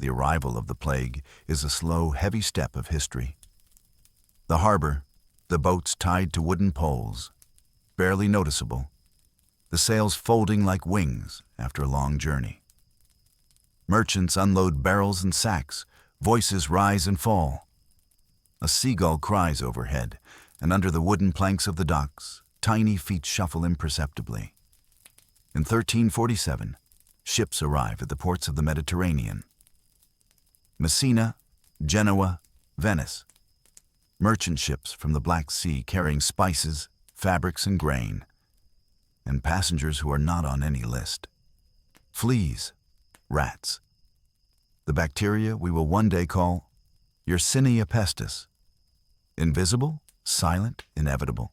The arrival of the plague is a slow, heavy step of history. The harbor, the boats tied to wooden poles, barely noticeable, the sails folding like wings after a long journey. Merchants unload barrels and sacks, voices rise and fall. A seagull cries overhead, and under the wooden planks of the docks, tiny feet shuffle imperceptibly. In 1347, ships arrive at the ports of the Mediterranean. Messina, Genoa, Venice. Merchant ships from the Black Sea carrying spices, fabrics, and grain. And passengers who are not on any list. Fleas, rats. The bacteria we will one day call Yersinia pestis. Invisible, silent, inevitable.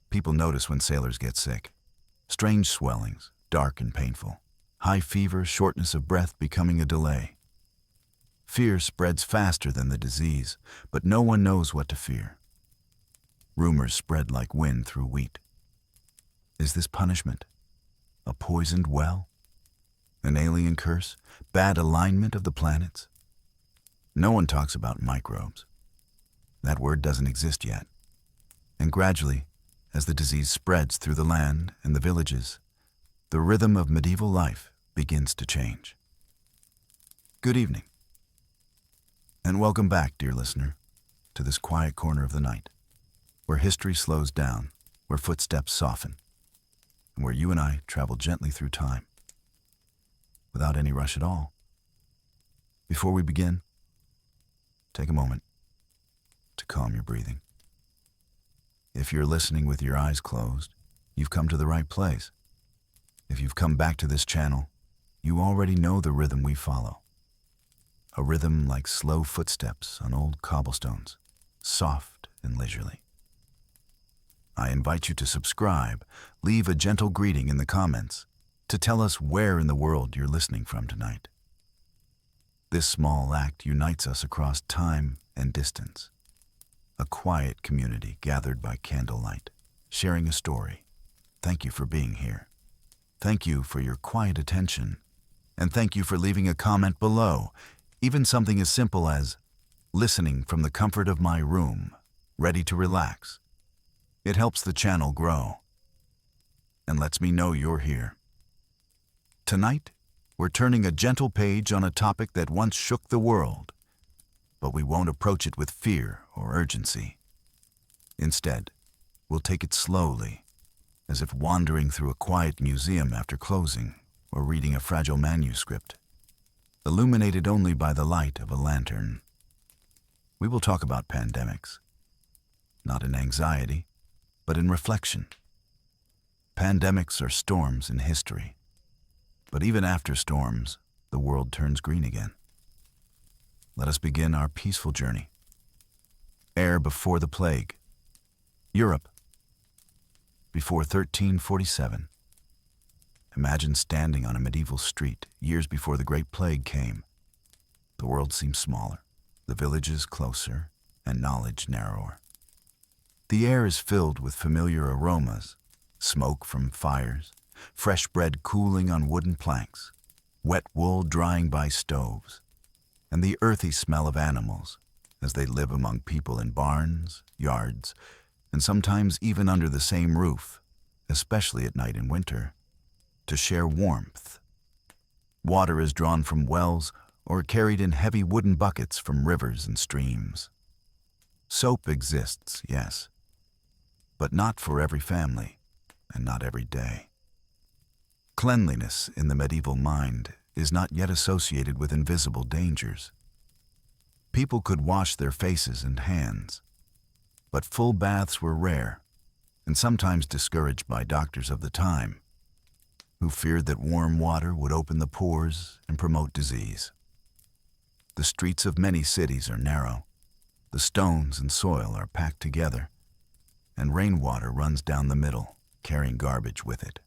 People notice when sailors get sick. Strange swellings, dark and painful. High fever, shortness of breath becoming a delay. Fear spreads faster than the disease, but no one knows what to fear. Rumors spread like wind through wheat. Is this punishment? A poisoned well? An alien curse? Bad alignment of the planets? No one talks about microbes. That word doesn't exist yet. And gradually, as the disease spreads through the land and the villages, the rhythm of medieval life begins to change. Good evening. And welcome back, dear listener, to this quiet corner of the night, where history slows down, where footsteps soften, and where you and I travel gently through time, without any rush at all. Before we begin, take a moment to calm your breathing. If you're listening with your eyes closed, you've come to the right place. If you've come back to this channel, you already know the rhythm we follow. A rhythm like slow footsteps on old cobblestones, soft and leisurely. I invite you to subscribe, leave a gentle greeting in the comments to tell us where in the world you're listening from tonight. This small act unites us across time and distance. A quiet community gathered by candlelight, sharing a story. Thank you for being here. Thank you for your quiet attention. And thank you for leaving a comment below. Even something as simple as listening from the comfort of my room, ready to relax. It helps the channel grow and lets me know you're here. Tonight, we're turning a gentle page on a topic that once shook the world, but we won't approach it with fear or urgency. Instead, we'll take it slowly, as if wandering through a quiet museum after closing or reading a fragile manuscript, illuminated only by the light of a lantern. We will talk about pandemics, not in anxiety, but in reflection. Pandemics are storms in history, but even after storms, the world turns green again. Let us begin our peaceful journey. Ere before the plague. Europe. Before 1347. Imagine standing on a medieval street years before the Great Plague came. The world seems smaller, the villages closer, and knowledge narrower. The air is filled with familiar aromas, smoke from fires, fresh bread cooling on wooden planks, wet wool drying by stoves, and the earthy smell of animals as they live among people in barns, yards, and sometimes even under the same roof, especially at night in winter, to share warmth. Water is drawn from wells or carried in heavy wooden buckets from rivers and streams. Soap exists, yes, but not for every family and not every day. Cleanliness in the medieval mind is not yet associated with invisible dangers. People could wash their faces and hands, but full baths were rare and sometimes discouraged by doctors of the time, who feared that warm water would open the pores and promote disease. The streets of many cities are narrow, the stones and soil are packed together, and rainwater runs down the middle, carrying garbage with it.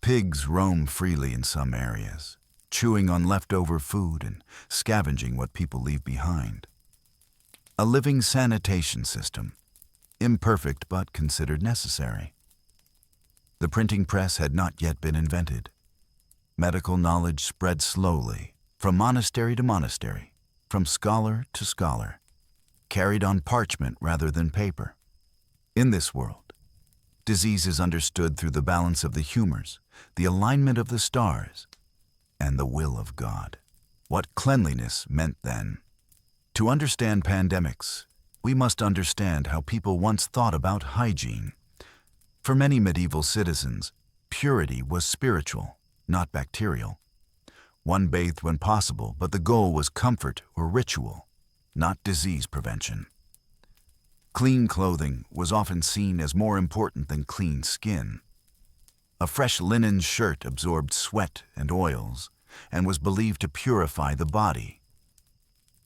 Pigs roam freely in some areas, chewing on leftover food and scavenging what people leave behind. A living sanitation system, imperfect but considered necessary. The printing press had not yet been invented. Medical knowledge spread slowly from monastery to monastery, from scholar to scholar, carried on parchment rather than paper. In this world, disease is understood through the balance of the humors, the alignment of the stars, and the will of God. What cleanliness meant then. To understand pandemics, we must understand how people once thought about hygiene. For many medieval citizens, purity was spiritual, not bacterial. One bathed when possible, but the goal was comfort or ritual, not disease prevention. Clean clothing was often seen as more important than clean skin. A fresh linen shirt absorbed sweat and oils and was believed to purify the body.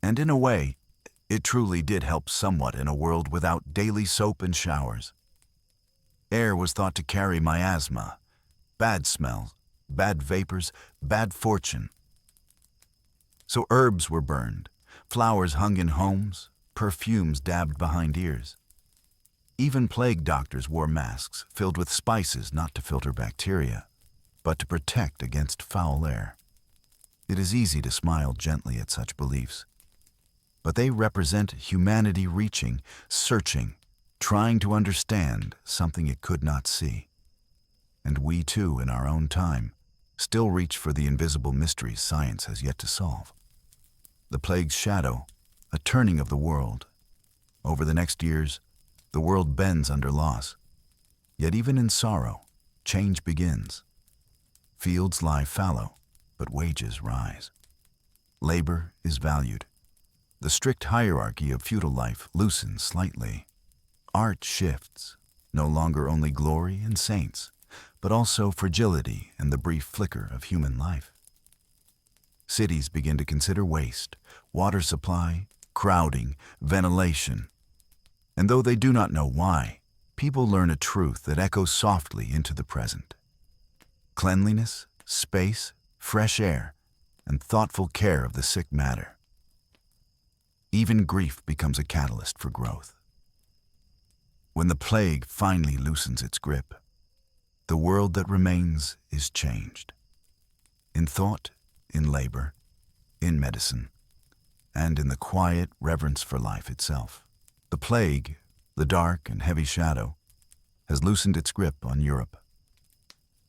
And in a way, it truly did help somewhat in a world without daily soap and showers. Air was thought to carry miasma, bad smells, bad vapors, bad fortune. So herbs were burned, flowers hung in homes, perfumes dabbed behind ears. Even plague doctors wore masks filled with spices not to filter bacteria, but to protect against foul air. It is easy to smile gently at such beliefs, but they represent humanity reaching, searching, trying to understand something it could not see. And we too, in our own time, still reach for the invisible mysteries science has yet to solve. The plague's shadow, a turning of the world. Over the next years, the world bends under loss. Yet even in sorrow, change begins. Fields lie fallow, but wages rise. Labor is valued. The strict hierarchy of feudal life loosens slightly. Art shifts, no longer only glory and saints, but also fragility and the brief flicker of human life. Cities begin to consider waste, water supply, crowding, ventilation. And though they do not know why, people learn a truth that echoes softly into the present. Cleanliness, space, fresh air, and thoughtful care of the sick matter. Even grief becomes a catalyst for growth. When the plague finally loosens its grip, the world that remains is changed. In thought, in labor, in medicine, and in the quiet reverence for life itself. The plague, the dark and heavy shadow, has loosened its grip on Europe.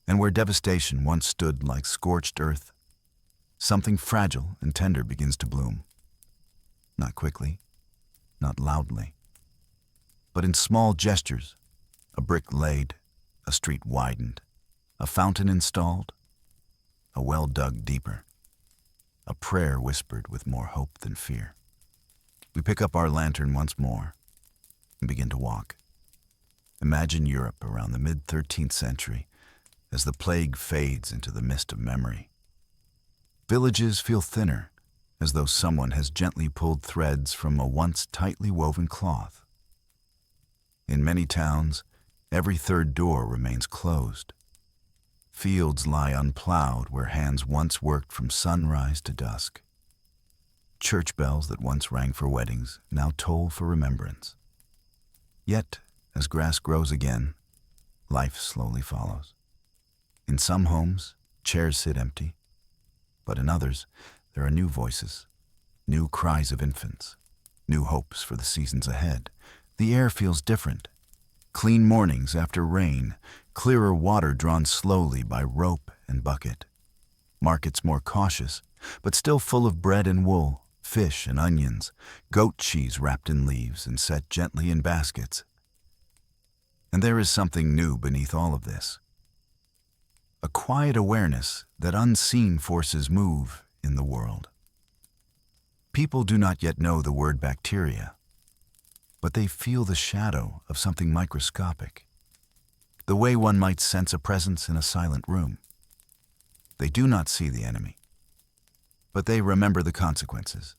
And where devastation once stood like scorched earth, something fragile and tender begins to bloom. Not quickly, not loudly, but in small gestures, a brick laid, a street widened, a fountain installed, a well dug deeper, a prayer whispered with more hope than fear. We pick up our lantern once more and begin to walk. Imagine Europe around the mid-13th century as the plague fades into the mist of memory. Villages feel thinner, as though someone has gently pulled threads from a once tightly woven cloth. In many towns, every third door remains closed. Fields lie unplowed where hands once worked from sunrise to dusk. Church bells that once rang for weddings now toll for remembrance. Yet, as grass grows again, life slowly follows. In some homes, chairs sit empty, but in others, there are new voices, new cries of infants, new hopes for the seasons ahead. The air feels different. Clean mornings after rain, clearer water drawn slowly by rope and bucket. Markets more cautious, but still full of bread and wool, fish and onions, goat cheese wrapped in leaves and set gently in baskets. And there is something new beneath all of this. A quiet awareness that unseen forces move in the world. People do not yet know the word bacteria, but they feel the shadow of something microscopic, the way one might sense a presence in a silent room. They do not see the enemy, but they remember the consequences.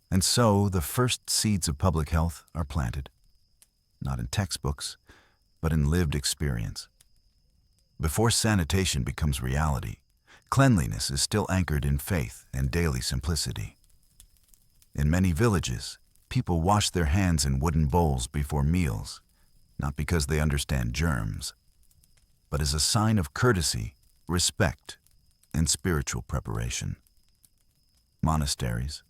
And so the first seeds of public health are planted, not in textbooks, but in lived experience. Before sanitation becomes reality, cleanliness is still anchored in faith and daily simplicity. In many villages, people wash their hands in wooden bowls before meals, not because they understand germs, but as a sign of courtesy, respect, and spiritual preparation. monasteries,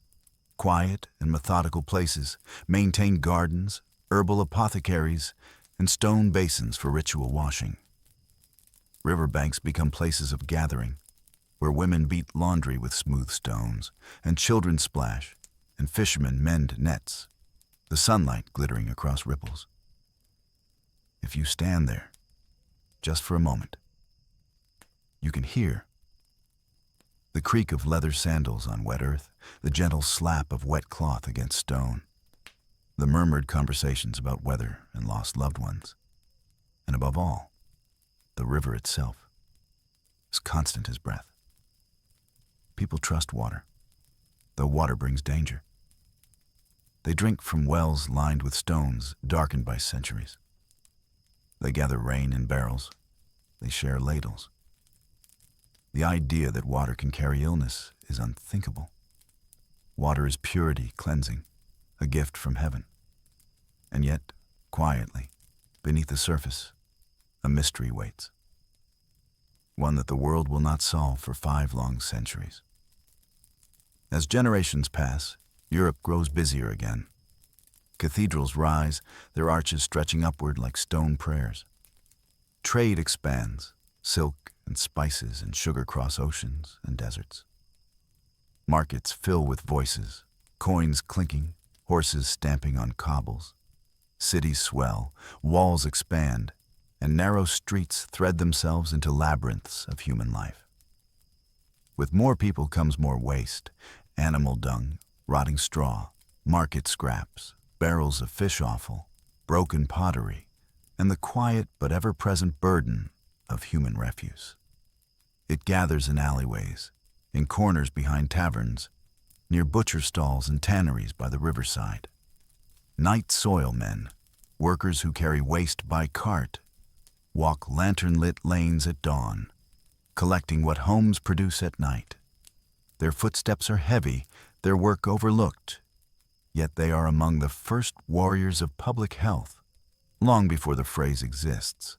quiet and methodical places, maintain gardens, herbal apothecaries, and stone basins for ritual washing. Riverbanks become places of gathering, where women beat laundry with smooth stones, and children splash, and fishermen mend nets, the sunlight glittering across ripples. If you stand there, just for a moment, you can hear the creak of leather sandals on wet earth, the gentle slap of wet cloth against stone, the murmured conversations about weather and lost loved ones, and above all, the river itself, as constant as breath. People trust water, though water brings danger. They drink from wells lined with stones darkened by centuries. They gather rain in barrels. They share ladles. The idea that water can carry illness is unthinkable. Water is purity, cleansing, a gift from heaven. And yet, quietly, beneath the surface, a mystery waits. One that the world will not solve for 5 long centuries. As generations pass, Europe grows busier again. Cathedrals rise, their arches stretching upward like stone prayers. Trade expands, silk and spices and sugar cross oceans and deserts. Markets fill with voices, coins clinking, horses stamping on cobbles. Cities swell, walls expand, and narrow streets thread themselves into labyrinths of human life. With more people comes more waste, animal dung, rotting straw, market scraps, barrels of fish offal, broken pottery, and the quiet but ever-present burden of human refuse. It gathers in alleyways, in corners behind taverns, near butcher stalls and tanneries by the riverside. Night soil men, workers who carry waste by cart, walk lantern-lit lanes at dawn, collecting what homes produce at night. Their footsteps are heavy, their work overlooked, yet they are among the first warriors of public health, long before the phrase exists.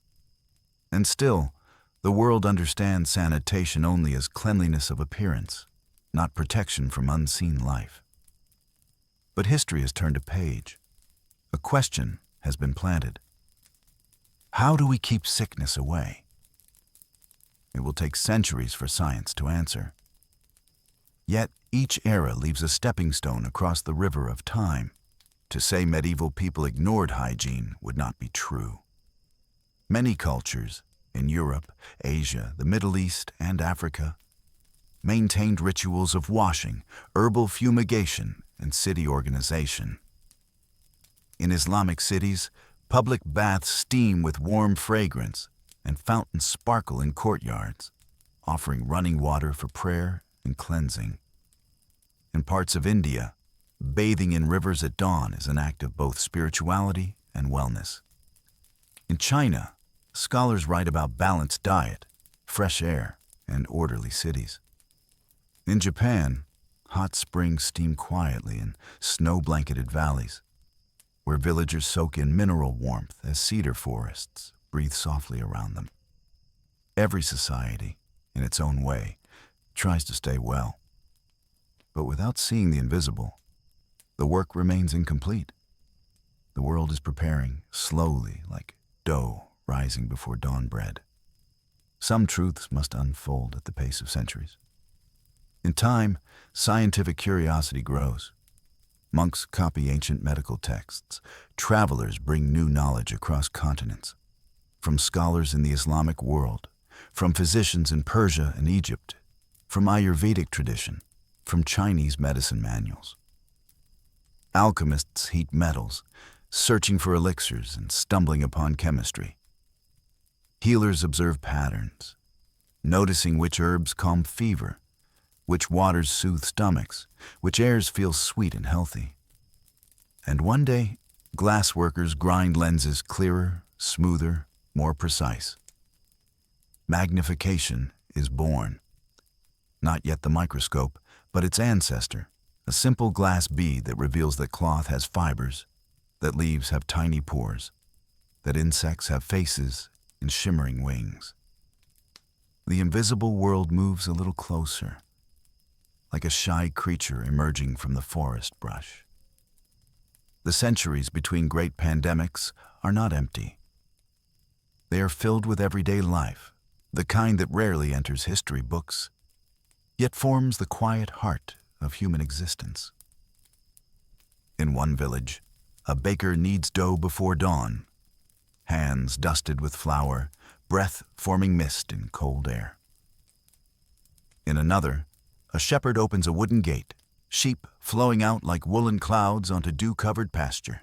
And still, the world understands sanitation only as cleanliness of appearance, not protection from unseen life. But history has turned a page. A question has been planted. How do we keep sickness away? It will take centuries for science to answer. Yet each era leaves a stepping stone across the river of time. To say medieval people ignored hygiene would not be true. Many cultures, in Europe, Asia, the Middle East, and Africa, maintained rituals of washing, herbal fumigation, and city organization. In Islamic cities, public baths steam with warm fragrance, and fountains sparkle in courtyards, offering running water for prayer and cleansing. In parts of India, bathing in rivers at dawn is an act of both spirituality and wellness. In China, scholars write about balanced diet, fresh air, and orderly cities. In Japan, hot springs steam quietly in snow-blanketed valleys, where villagers soak in mineral warmth as cedar forests breathe softly around them. Every society, in its own way, tries to stay well. But without seeing the invisible, the work remains incomplete. The world is preparing slowly, like dough rising before dawn bread. Some truths must unfold at the pace of centuries. In time, scientific curiosity grows. Monks copy ancient medical texts. Travelers bring new knowledge across continents. From scholars in the Islamic world, from physicians in Persia and Egypt, from Ayurvedic tradition, from Chinese medicine manuals. Alchemists heat metals, searching for elixirs and stumbling upon chemistry. Healers observe patterns, noticing which herbs calm fever, which waters soothe stomachs, which airs feel sweet and healthy. And one day, glass workers grind lenses clearer, smoother, more precise. Magnification is born. Not yet the microscope, but its ancestor, a simple glass bead that reveals that cloth has fibers, that leaves have tiny pores, that insects have faces and shimmering wings. The invisible world moves a little closer. like a shy creature emerging from the forest brush. The centuries between great pandemics are not empty. They are filled with everyday life, the kind that rarely enters history books, yet forms the quiet heart of human existence. In one village, a baker kneads dough before dawn, hands dusted with flour, breath forming mist in cold air. In another, a shepherd opens a wooden gate, sheep flowing out like woolen clouds onto dew-covered pasture.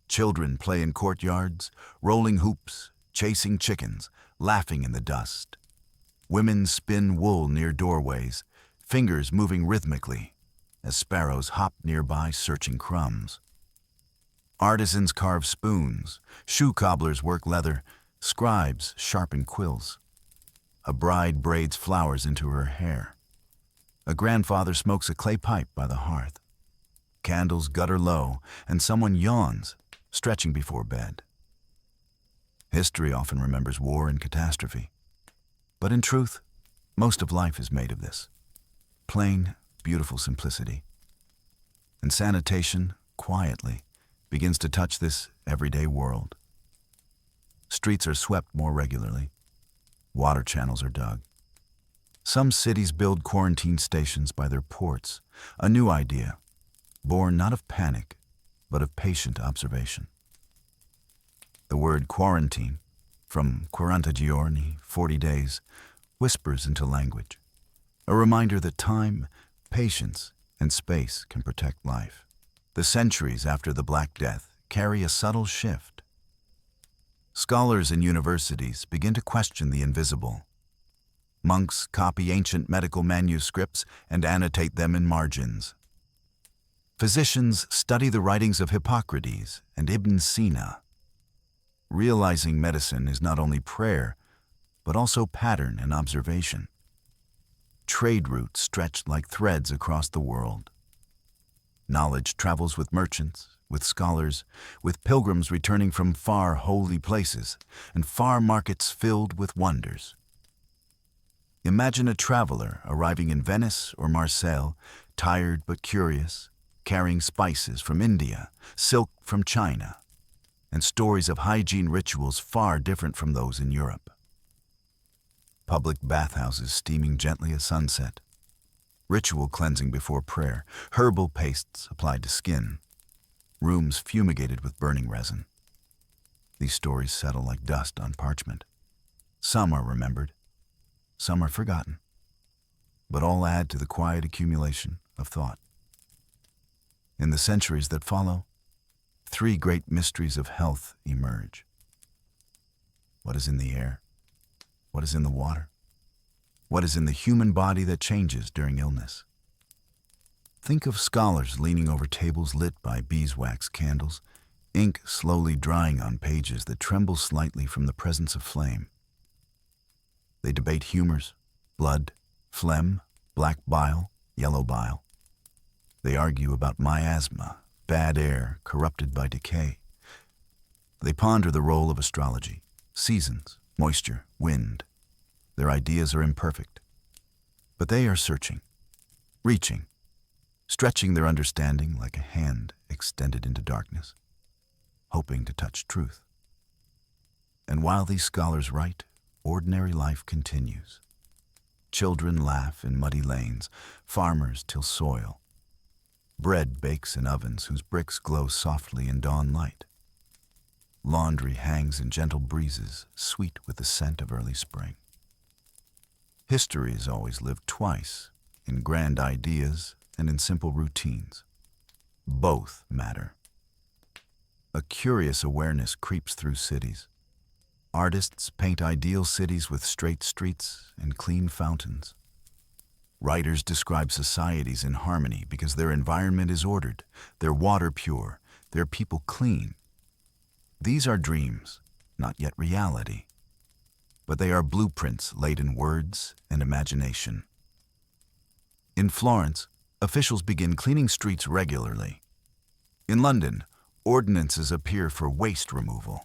Children play in courtyards, rolling hoops, chasing chickens, laughing in the dust. Women spin wool near doorways, fingers moving rhythmically, as sparrows hop nearby searching crumbs. Artisans carve spoons, shoe cobblers work leather, scribes sharpen quills. A bride braids flowers into her hair. A grandfather smokes a clay pipe by the hearth. Candles gutter low, and someone yawns, stretching before bed. History often remembers war and catastrophe. But in truth, most of life is made of this. Plain, beautiful simplicity. And sanitation, quietly, begins to touch this everyday world. Streets are swept more regularly. Water channels are dug. Some cities build quarantine stations by their ports, a new idea, born not of panic, but of patient observation. The word quarantine, from 40 giorni, 40 days, whispers into language, a reminder that time, patience, and space can protect life. The centuries after the Black Death carry a subtle shift. Scholars in universities begin to question the invisible. Monks copy ancient medical manuscripts and annotate them in margins. Physicians study the writings of Hippocrates and Ibn Sina. Realizing medicine is not only prayer, but also pattern and observation. Trade routes stretch like threads across the world. Knowledge travels with merchants, with scholars, with pilgrims returning from far holy places, and far markets filled with wonders. Imagine a traveler arriving in Venice or Marseille, tired but curious, carrying spices from India, silk from China, and stories of hygiene rituals far different from those in Europe. Public bathhouses steaming gently at sunset, ritual cleansing before prayer, herbal pastes applied to skin, rooms fumigated with burning resin. These stories settle like dust on parchment. Some are remembered, some are forgotten, but all add to the quiet accumulation of thought. In the centuries that follow, three great mysteries of health emerge. What is in the air? What is in the water? What is in the human body that changes during illness? Think of scholars leaning over tables lit by beeswax candles, ink slowly drying on pages that tremble slightly from the presence of flame. They debate humors, blood, phlegm, black bile, yellow bile. They argue about miasma, bad air corrupted by decay. They ponder the role of astrology, seasons, moisture, wind. Their ideas are imperfect, but they are searching, reaching, stretching their understanding like a hand extended into darkness, hoping to touch truth. And while these scholars write, ordinary life continues. Children laugh in muddy lanes, farmers till soil. Bread bakes in ovens whose bricks glow softly in dawn light. Laundry hangs in gentle breezes, sweet with the scent of early spring. History is always lived twice, in grand ideas and in simple routines. Both matter. A curious awareness creeps through cities. Artists paint ideal cities with straight streets and clean fountains. Writers describe societies in harmony because their environment is ordered, their water pure, their people clean. These are dreams, not yet reality, but they are blueprints laid in words and imagination. In Florence, officials begin cleaning streets regularly. In London, ordinances appear for waste removal.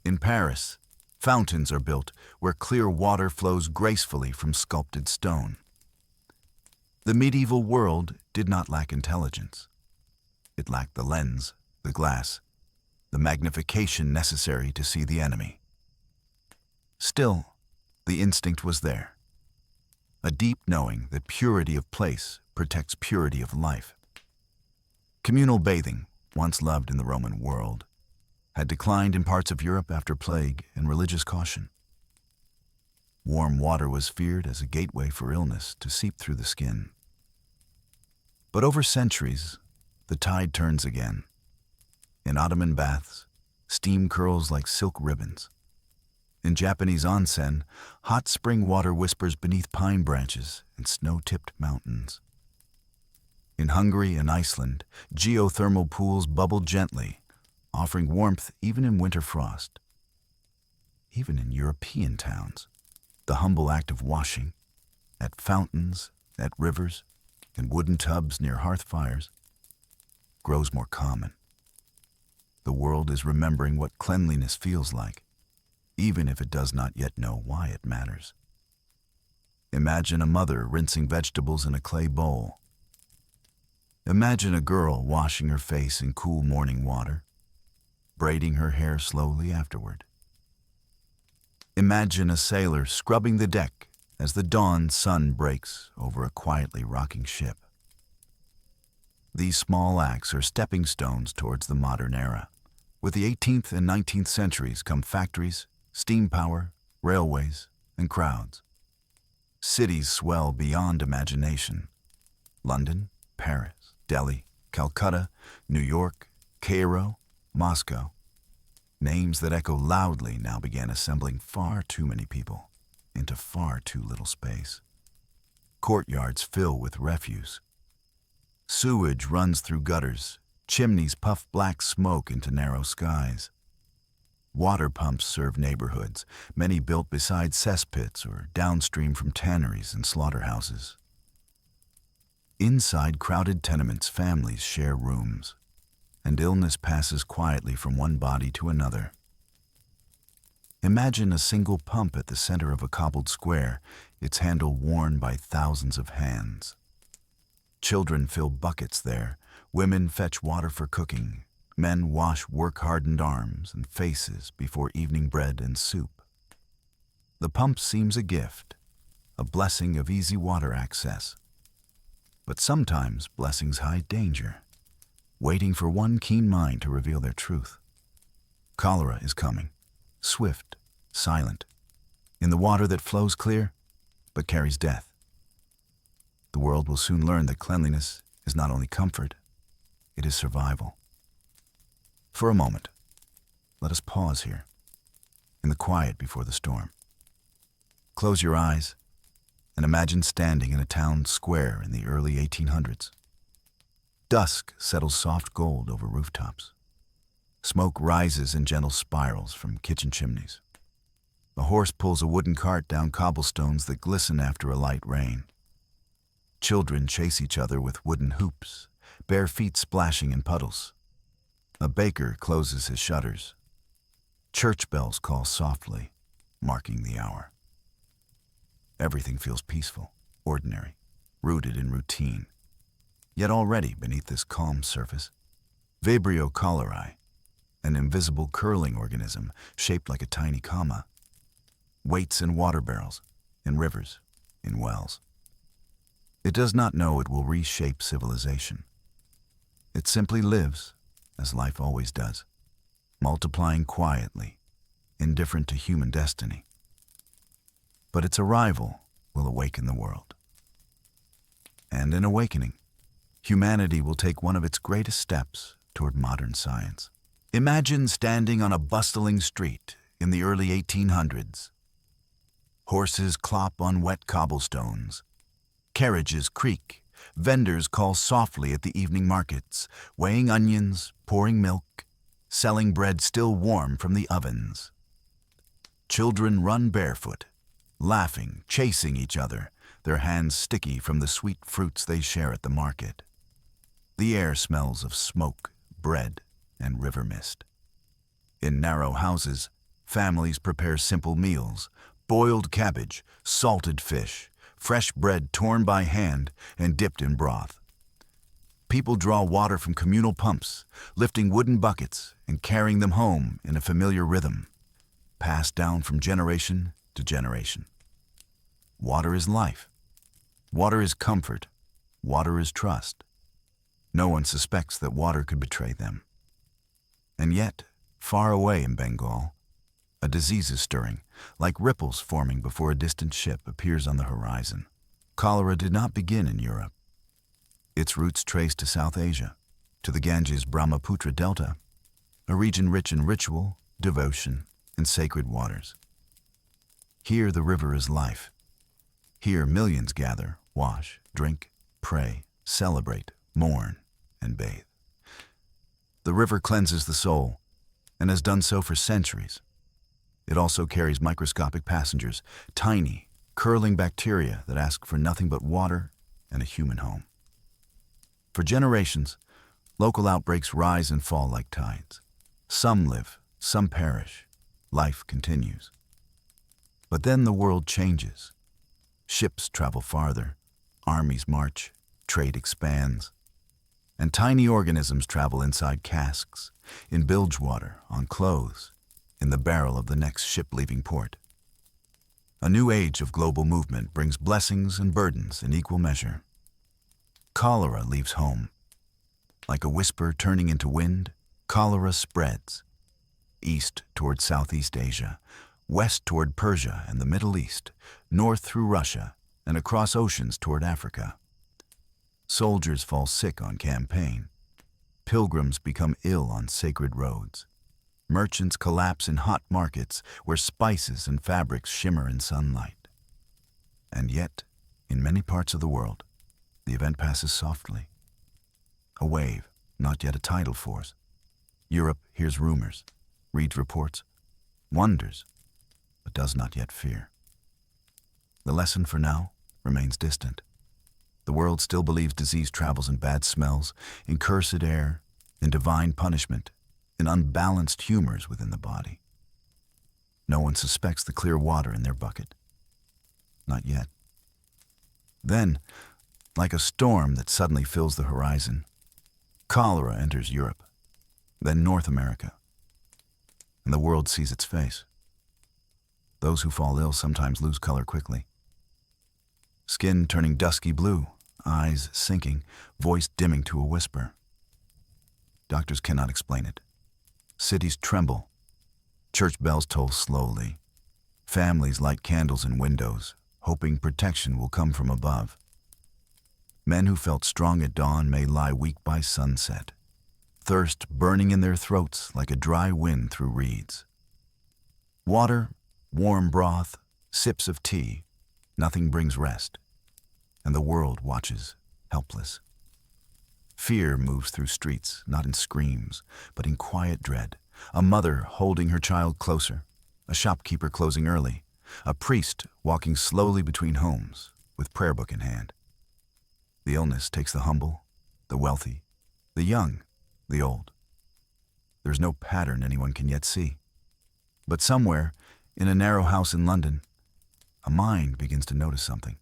In Paris, fountains are built where clear water flows gracefully from sculpted stone. The medieval world did not lack intelligence. It lacked the lens, the glass, the magnification necessary to see the enemy. Still, the instinct was there. A deep knowing that purity of place protects purity of life. Communal bathing, once loved in the Roman world, had declined in parts of Europe after plague and religious caution. Warm water was feared as a gateway for illness to seep through the skin. But over centuries, the tide turns again. In Ottoman baths, steam curls like silk ribbons. In Japanese onsen, hot spring water whispers beneath pine branches and snow-tipped mountains. In Hungary and Iceland, geothermal pools bubble gently, offering warmth even in winter frost. Even in European towns, the humble act of washing, at fountains, at rivers, in wooden tubs near hearth fires, grows more common. The world is remembering what cleanliness feels like, even if it does not yet know why it matters. Imagine a mother rinsing vegetables in a clay bowl. Imagine a girl washing her face in cool morning water, braiding her hair slowly afterward. Imagine a sailor scrubbing the deck as the dawn sun breaks over a quietly rocking ship. These small acts are stepping stones towards the modern era. With the 18th and 19th centuries come factories, steam power, railways, and crowds. Cities swell beyond imagination. London, Paris, Delhi, Calcutta, New York, Cairo, Moscow. Names that echo loudly now began assembling far too many people into far too little space. Courtyards fill with refuse. Sewage runs through gutters. Chimneys puff black smoke into narrow skies. Water pumps serve neighborhoods, many built beside cesspits or downstream from tanneries and slaughterhouses. Inside crowded tenements, families share rooms, and illness passes quietly from one body to another. Imagine a single pump at the center of a cobbled square, its handle worn by thousands of hands. Children fill buckets there, women fetch water for cooking, men wash work-hardened arms and faces before evening bread and soup. The pump seems a gift, a blessing of easy water access. But sometimes blessings hide danger, waiting for one keen mind to reveal their truth. Cholera is coming, swift, silent, in the water that flows clear, but carries death. The world will soon learn that cleanliness is not only comfort, it is survival. For a moment, let us pause here, in the quiet before the storm. Close your eyes and imagine standing in a town square in the early 1800s. Dusk settles soft gold over rooftops. Smoke rises in gentle spirals from kitchen chimneys. A horse pulls a wooden cart down cobblestones that glisten after a light rain. Children chase each other with wooden hoops, bare feet splashing in puddles. A baker closes his shutters. Church bells call softly, marking the hour. Everything feels peaceful, ordinary, rooted in routine. Yet already beneath this calm surface, Vibrio cholerae, an invisible curling organism shaped like a tiny comma, waits in water barrels, in rivers, in wells. It does not know it will reshape civilization. It simply lives, as life always does, multiplying quietly, indifferent to human destiny. But its arrival will awaken the world. And in awakening, humanity will take one of its greatest steps toward modern science. Imagine standing on a bustling street in the early 1800s. Horses clop on wet cobblestones. Carriages creak. Vendors call softly at the evening markets, weighing onions, pouring milk, selling bread still warm from the ovens. Children run barefoot, laughing, chasing each other, their hands sticky from the sweet fruits they share at the market. The air smells of smoke, bread, and river mist. In narrow houses, families prepare simple meals: boiled cabbage, salted fish, fresh bread torn by hand and dipped in broth. People draw water from communal pumps, lifting wooden buckets and carrying them home in a familiar rhythm, passed down from generation to generation. Water is life. Water is comfort. Water is trust. No one suspects that water could betray them. And yet, far away in Bengal, a disease is stirring, like ripples forming before a distant ship appears on the horizon. Cholera did not begin in Europe. Its roots trace to South Asia, to the Ganges-Brahmaputra Delta, a region rich in ritual, devotion, and sacred waters. Here the river is life. Here millions gather, wash, drink, pray, celebrate, mourn, and bathe. The river cleanses the soul, and has done so for centuries. It also carries microscopic passengers, tiny, curling bacteria that ask for nothing but water and a human home. For generations, local outbreaks rise and fall like tides. Some live, some perish. Life continues. But then the world changes. Ships travel farther, armies march, trade expands, and tiny organisms travel inside casks, in bilge water, on clothes, in the barrel of the next ship leaving port. A new age of global movement brings blessings and burdens in equal measure. Cholera leaves home. Like a whisper turning into wind, cholera spreads. East toward Southeast Asia, west toward Persia and the Middle East, north through Russia, and across oceans toward Africa. Soldiers fall sick on campaign. Pilgrims become ill on sacred roads. Merchants collapse in hot markets where spices and fabrics shimmer in sunlight. And yet, in many parts of the world, the event passes softly. A wave, not yet a tidal force. Europe hears rumors, reads reports, wonders, but does not yet fear. The lesson for now remains distant. The world still believes disease travels in bad smells, in cursed air, in divine punishment, in unbalanced humors within the body. No one suspects the clear water in their bucket. Not yet. Then, like a storm that suddenly fills the horizon, cholera enters Europe, then North America, and the world sees its face. Those who fall ill sometimes lose color quickly. Skin turning dusky blue, eyes sinking, voice dimming to a whisper. Doctors cannot explain it. Cities tremble. Church bells toll slowly. Families light candles in windows, hoping protection will come from above. Men who felt strong at dawn may lie weak by sunset, thirst burning in their throats like a dry wind through reeds. Water, warm broth, sips of tea, nothing brings rest, and the world watches, helpless. Fear moves through streets, not in screams, but in quiet dread. A mother holding her child closer, a shopkeeper closing early, a priest walking slowly between homes with prayer book in hand. The illness takes the humble, the wealthy, the young, the old. There's no pattern anyone can yet see. But somewhere, in a narrow house in London, a mind begins to notice something.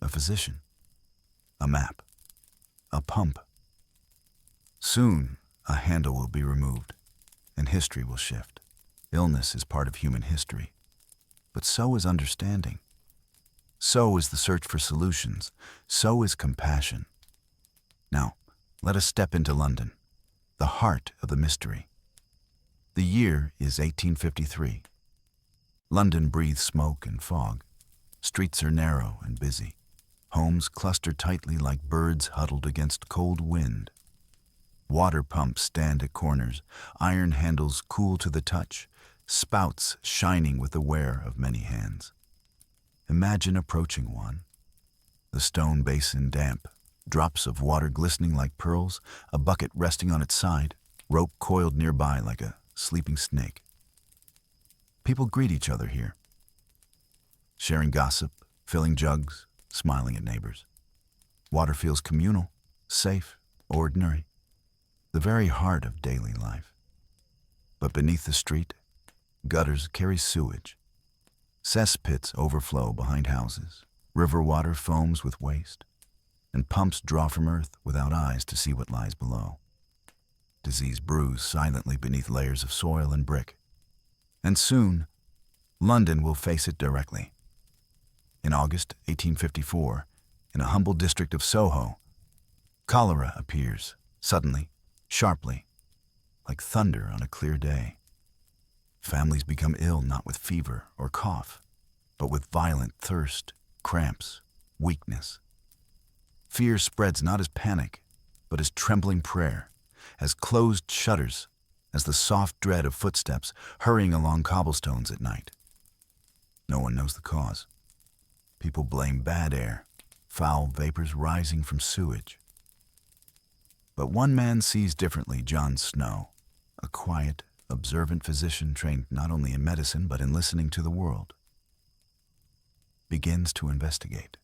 A physician, a map, a pump. Soon, a handle will be removed, and history will shift. Illness is part of human history, but so is understanding. So is the search for solutions. So is compassion. Now, let us step into London, the heart of the mystery. The year is 1853. London breathes smoke and fog. Streets are narrow and busy. Homes cluster tightly like birds huddled against cold wind. Water pumps stand at corners, iron handles cool to the touch, spouts shining with the wear of many hands. Imagine approaching one. The stone basin damp, drops of water glistening like pearls, a bucket resting on its side, rope coiled nearby like a sleeping snake. People greet each other here, sharing gossip, filling jugs, smiling at neighbors. Water feels communal, safe, ordinary, the very heart of daily life. But beneath the street, gutters carry sewage. Cesspits overflow behind houses, River water foams with waste, and pumps draw from earth without eyes to see what lies below. Disease brews silently beneath layers of soil and brick, and soon London will face it directly. In August 1854, in a humble district of Soho, cholera appears, suddenly, sharply, like thunder on a clear day. Families become ill not with fever or cough, but with violent thirst, cramps, weakness. Fear spreads not as panic, but as trembling prayer, as closed shutters, as the soft dread of footsteps hurrying along cobblestones at night. No one knows the cause. People blame bad air, foul vapors rising from sewage. But one man sees differently. John Snow, a quiet, observant physician trained not only in medicine but in listening to the world, begins to investigate.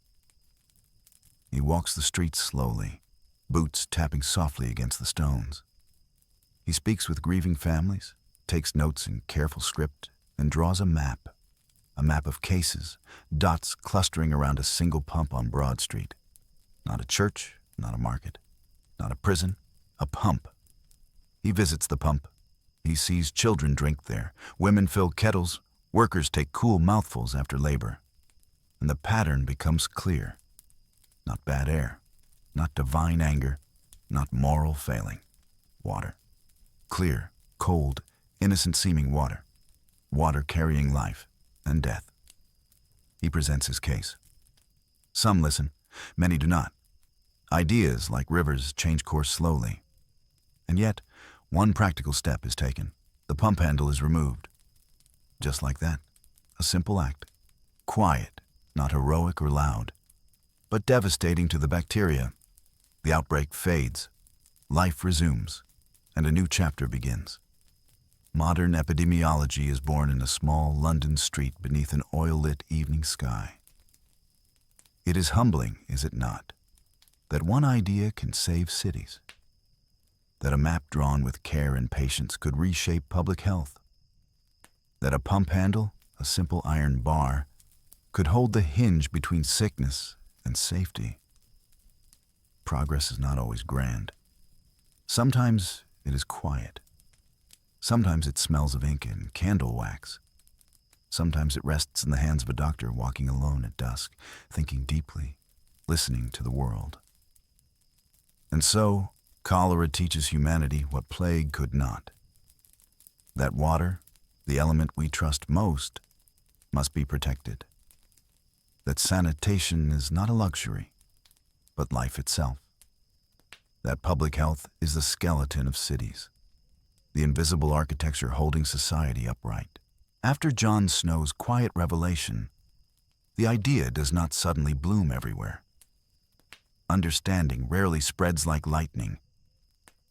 He walks the streets slowly, boots tapping softly against the stones. He speaks with grieving families, takes notes in careful script, and draws a map of cases, dots clustering around a single pump on Broad Street. Not a church, not a market, not a prison, a pump. He visits the pump. He sees children drink there, women fill kettles, workers take cool mouthfuls after labor. And the pattern becomes clear. Not bad air, not divine anger, not moral failing. Water. Clear, cold, innocent-seeming water. Water carrying life and death. He presents his case. Some listen, many do not. Ideas, like rivers, change course slowly. And yet, one practical step is taken. The pump handle is removed. Just like that. A simple act. Quiet, not heroic or loud, but devastating to the bacteria. The outbreak fades. Life resumes, and a new chapter begins. Modern epidemiology is born in a small London street beneath an oil-lit evening sky. It is humbling, is it not, that one idea can save cities, that a map drawn with care and patience could reshape public health, that a pump handle, a simple iron bar, could hold the hinge between sickness and safety. Progress is not always grand. Sometimes it is quiet. Sometimes it smells of ink and candle wax. Sometimes it rests in the hands of a doctor walking alone at dusk, thinking deeply, listening to the world. And so, cholera teaches humanity what plague could not. That water, the element we trust most, must be protected. That sanitation is not a luxury, but life itself. That public health is the skeleton of cities, the invisible architecture holding society upright. After John Snow's quiet revelation, the idea does not suddenly bloom everywhere. Understanding rarely spreads like lightning.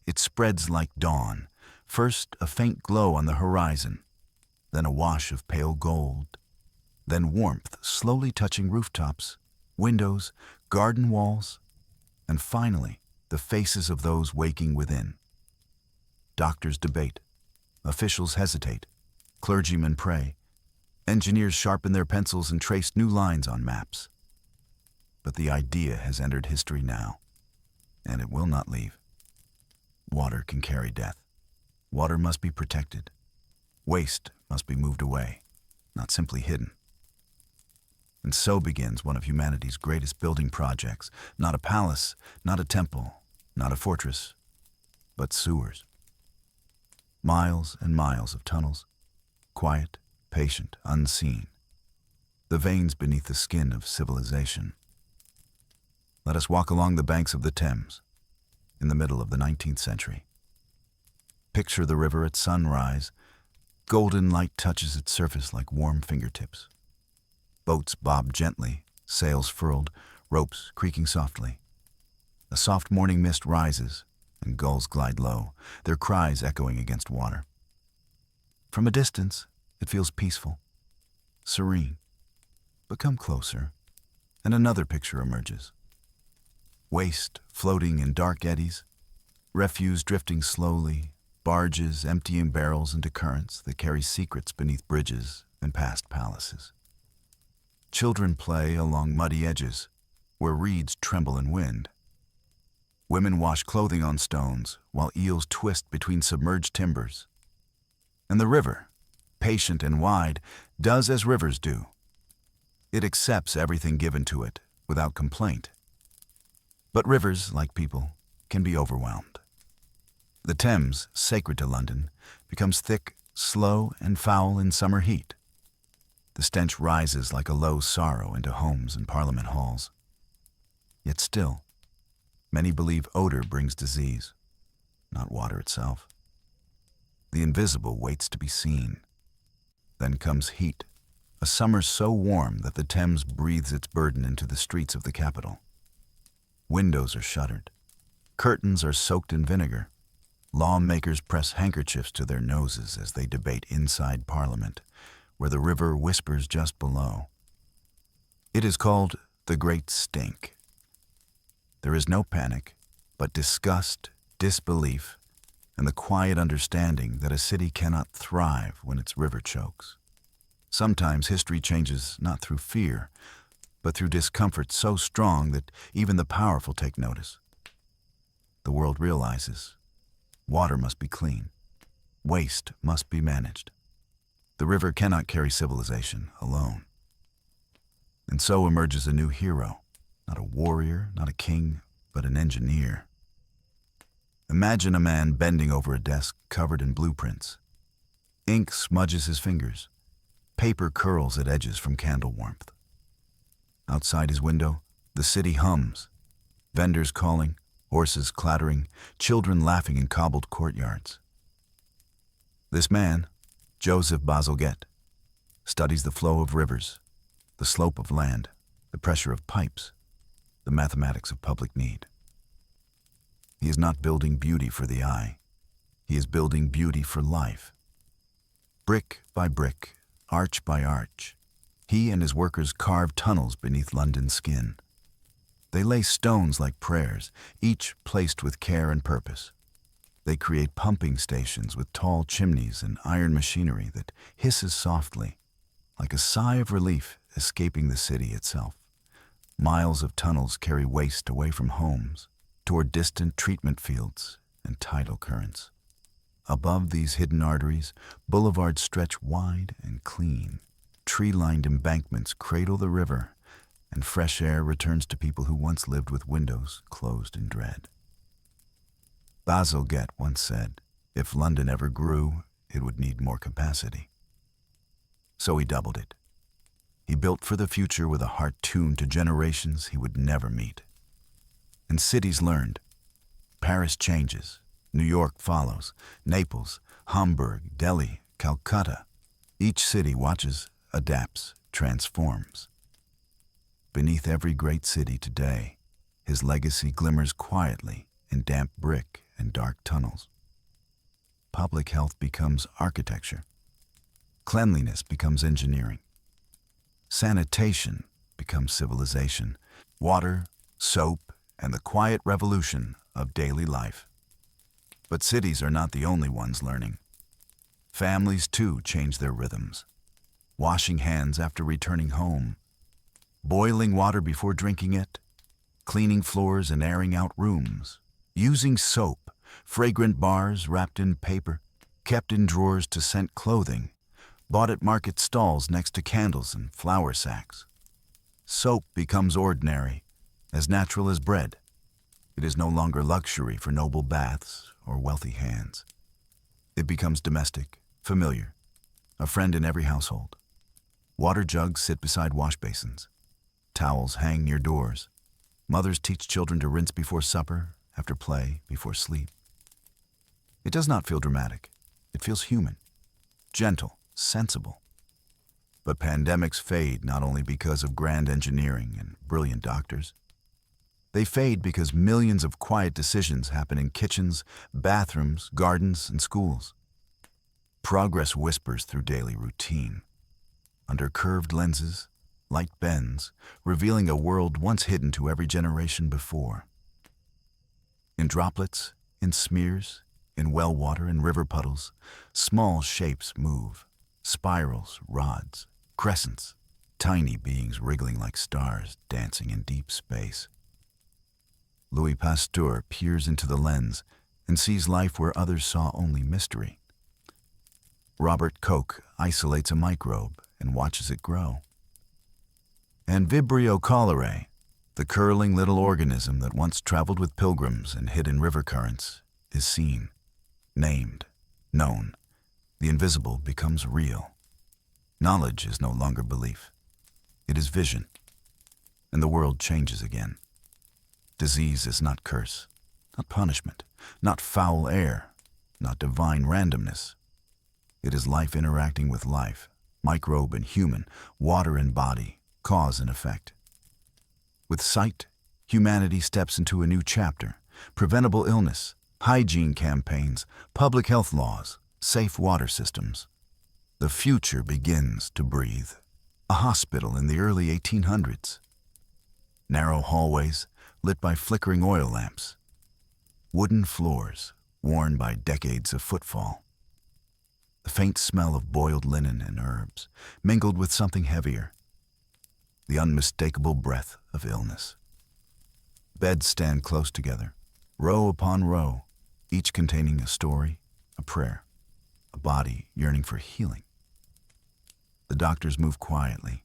It spreads like dawn, first a faint glow on the horizon, then a wash of pale gold, then warmth slowly touching rooftops, windows, garden walls, and finally the faces of those waking within. Doctors debate, officials hesitate, clergymen pray, engineers sharpen their pencils and trace new lines on maps. But the idea has entered history now, and it will not leave. Water can carry death. Water must be protected. Waste must be moved away, not simply hidden. And so begins one of humanity's greatest building projects, not a palace, not a temple, not a fortress, but sewers. Miles and miles of tunnels, quiet, patient, unseen, the veins beneath the skin of civilization. Let us walk along the banks of the Thames, in the middle of the 19th century. Picture the river at sunrise. Golden light touches its surface like warm fingertips. Boats bob gently, sails furled, ropes creaking softly. A soft morning mist rises, and gulls glide low, their cries echoing against water. From a distance, it feels peaceful, serene. But come closer, and another picture emerges. Waste floating in dark eddies, refuse drifting slowly, barges emptying barrels into currents that carry secrets beneath bridges and past palaces. Children play along muddy edges, where reeds tremble in wind. Women wash clothing on stones, while eels twist between submerged timbers. And the river, patient and wide, does as rivers do. It accepts everything given to it, without complaint. But rivers, like people, can be overwhelmed. The Thames, sacred to London, becomes thick, slow, and foul in summer heat. The stench rises like a low sorrow into homes and parliament halls. Yet still, many believe odor brings disease, not water itself. The invisible waits to be seen. Then comes heat, a summer so warm that the Thames breathes its burden into the streets of the capital. Windows are shuttered. Curtains are soaked in vinegar. Lawmakers press handkerchiefs to their noses as they debate inside Parliament, where the river whispers just below. It is called the Great Stink. There is no panic, but disgust, disbelief, and the quiet understanding that a city cannot thrive when its river chokes. Sometimes history changes not through fear, but through discomfort so strong that even the powerful take notice. The world realizes water must be clean. Waste must be managed. The river cannot carry civilization alone. And so emerges a new hero, not a warrior, not a king, but an engineer. Imagine a man bending over a desk covered in blueprints. Ink smudges his fingers. Paper curls at edges from candle warmth. Outside his window, the city hums. Vendors calling, horses clattering, children laughing in cobbled courtyards. This man, Joseph Bazalgette, studies the flow of rivers, the slope of land, the pressure of pipes, the mathematics of public need. He is not building beauty for the eye. He is building beauty for life. Brick by brick, arch by arch, he and his workers carve tunnels beneath London's skin. They lay stones like prayers, each placed with care and purpose. They create pumping stations with tall chimneys and iron machinery that hisses softly, like a sigh of relief escaping the city itself. Miles of tunnels carry waste away from homes, toward distant treatment fields and tidal currents. Above these hidden arteries, boulevards stretch wide and clean. Tree-lined embankments cradle the river, and fresh air returns to people who once lived with windows closed in dread. Bazalgette once said, if London ever grew, it would need more capacity. So he doubled it. He built for the future with a heart tuned to generations he would never meet. And cities learned. Paris changes. New York follows. Naples, Hamburg, Delhi, Calcutta. Each city watches, adapts, transforms. Beneath every great city today, his legacy glimmers quietly in damp brick and dark tunnels. Public health becomes architecture. Cleanliness becomes engineering. Sanitation becomes civilization. Water, soap, and the quiet revolution of daily life. But cities are not the only ones learning. Families, too, change their rhythms. Washing hands after returning home. Boiling water before drinking it. Cleaning floors and airing out rooms. Using soap, fragrant bars wrapped in paper, kept in drawers to scent clothing, bought at market stalls next to candles and flour sacks. Soap becomes ordinary, as natural as bread. It is no longer luxury for noble baths or wealthy hands. It becomes domestic, familiar, a friend in every household. Water jugs sit beside wash basins. Towels hang near doors. Mothers teach children to rinse before supper, after play, before sleep. It does not feel dramatic. It feels human, gentle, sensible. But pandemics fade not only because of grand engineering and brilliant doctors. They fade because millions of quiet decisions happen in kitchens, bathrooms, gardens, and schools. Progress whispers through daily routine. Under curved lenses, light bends, revealing a world once hidden to every generation before. In droplets, in smears, in well water and river puddles, small shapes move, spirals, rods, crescents. tiny beings wriggling like stars dancing in deep space. Louis Pasteur peers into the lens and sees life where others saw only mystery. Robert Koch isolates a microbe and watches it grow. And Vibrio cholerae, the curling little organism that once traveled with pilgrims and hid in river currents, is seen, named, known. The invisible becomes real. Knowledge is no longer belief. It is vision. And the world changes again. Disease is not curse, not punishment, not foul air, not divine randomness. It is life interacting with life, microbe and human, water and body, cause and effect. With sight, humanity steps into a new chapter: preventable illness, hygiene campaigns, public health laws, safe water systems. The future begins to breathe. A hospital in the early 1800s. Narrow hallways lit by flickering oil lamps. Wooden floors worn by decades of footfall. The faint smell of boiled linen and herbs mingled with something heavier. The unmistakable breath of illness. Beds stand close together, row upon row, each containing a story, a prayer, a body yearning for healing. The doctors move quietly,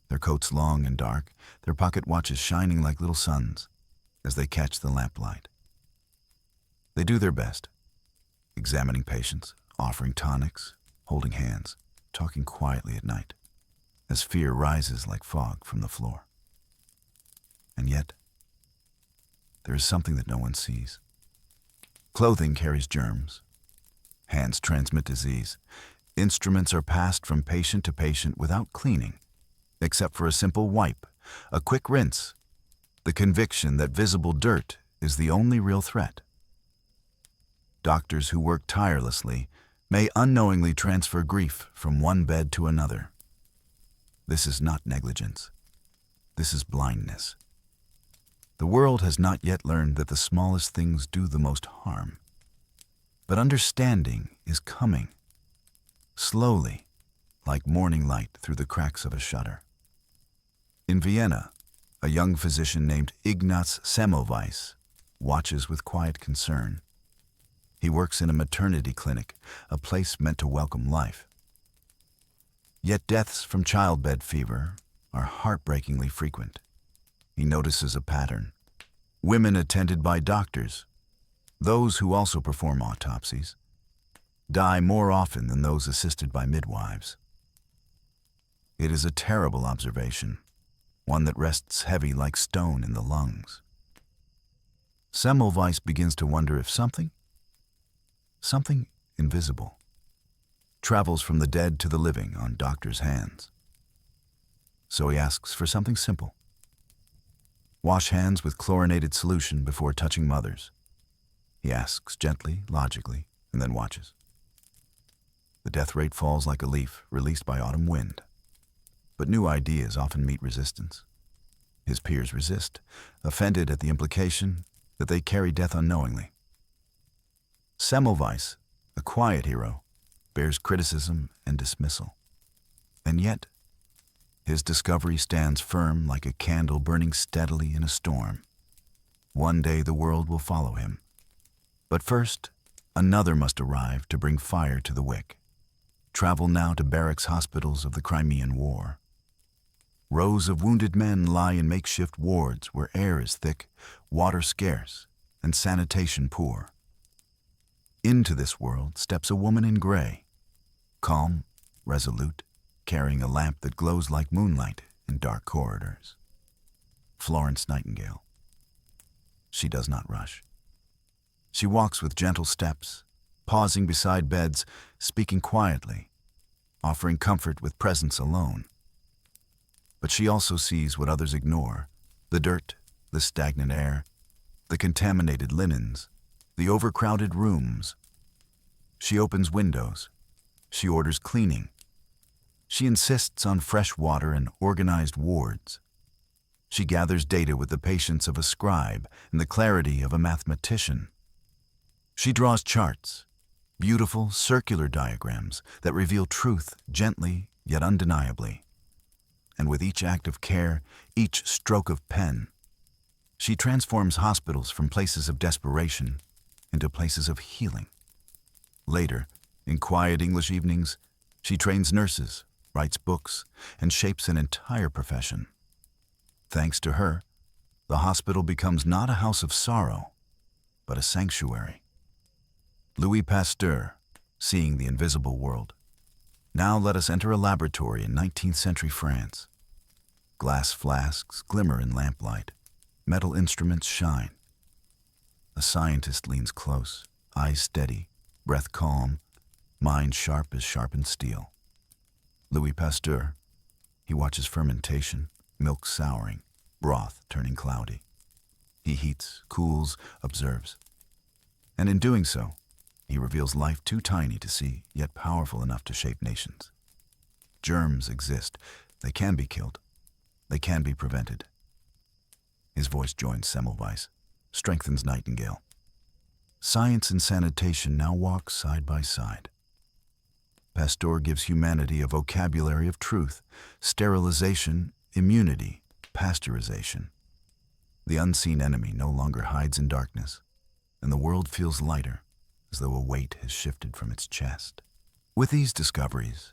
their coats long and dark, their pocket watches shining like little suns as they catch the lamplight. They do their best, examining patients, offering tonics, holding hands, talking quietly at night, as fear rises like fog from the floor. And yet, there is something that no one sees. Clothing carries germs. Hands transmit disease. Instruments are passed from patient to patient without cleaning, except for a simple wipe, a quick rinse, the conviction that visible dirt is the only real threat. Doctors who work tirelessly may unknowingly transfer grief from one bed to another. This is not negligence. This is blindness. The world has not yet learned that the smallest things do the most harm. But understanding is coming, slowly, like morning light through the cracks of a shutter. In Vienna, a young physician named Ignaz Semmelweis watches with quiet concern. He works in a maternity clinic, a place meant to welcome life. Yet deaths from childbed fever are heartbreakingly frequent. He notices a pattern. Women attended by doctors, those who also perform autopsies, die more often than those assisted by midwives. It is a terrible observation, one that rests heavy like stone in the lungs. Semmelweis begins to wonder if something invisible, travels from the dead to the living on doctors' hands. So he asks for something simple. Wash hands with chlorinated solution before touching mothers. He asks gently, logically, and then watches. The death rate falls like a leaf released by autumn wind. But new ideas often meet resistance. His peers resist, offended at the implication that they carry death unknowingly. Semmelweis, a quiet hero, bears criticism and dismissal. And yet, his discovery stands firm like a candle burning steadily in a storm. One day the world will follow him. But first, another must arrive to bring fire to the wick. Travel now to barracks hospitals of the Crimean War. Rows of wounded men lie in makeshift wards where air is thick, water scarce, and sanitation poor. Into this world steps a woman in gray, calm, resolute, carrying a lamp that glows like moonlight in dark corridors. Florence Nightingale. She does not rush. She walks with gentle steps, pausing beside beds, speaking quietly, offering comfort with presence alone. But she also sees what others ignore: the dirt, the stagnant air, the contaminated linens, the overcrowded rooms. She opens windows. She orders cleaning. She insists on fresh water and organized wards. She gathers data with the patience of a scribe and the clarity of a mathematician. She draws charts, beautiful circular diagrams that reveal truth gently yet undeniably. and with each act of care, each stroke of pen, she transforms hospitals from places of desperation into places of healing. Later, in quiet English evenings, she trains nurses, writes books, and shapes an entire profession. Thanks to her, the hospital becomes not a house of sorrow, but a sanctuary. Louis Pasteur, seeing the invisible world. Now let us enter a laboratory in 19th century France. Glass flasks glimmer in lamplight. Metal instruments shine. A scientist leans close, eyes steady, breath calm, mind sharp as sharpened steel. Louis Pasteur, he watches fermentation, milk souring, broth turning cloudy. He heats, cools, observes. And in doing so, he reveals life too tiny to see, yet powerful enough to shape nations. Germs exist. They can be killed. They can be prevented. His voice joins Semmelweis, strengthens Nightingale. Science and sanitation now walk side by side. Pasteur gives humanity a vocabulary of truth, sterilization, immunity, pasteurization. The unseen enemy no longer hides in darkness, and the world feels lighter, as though a weight has shifted from its chest. With these discoveries,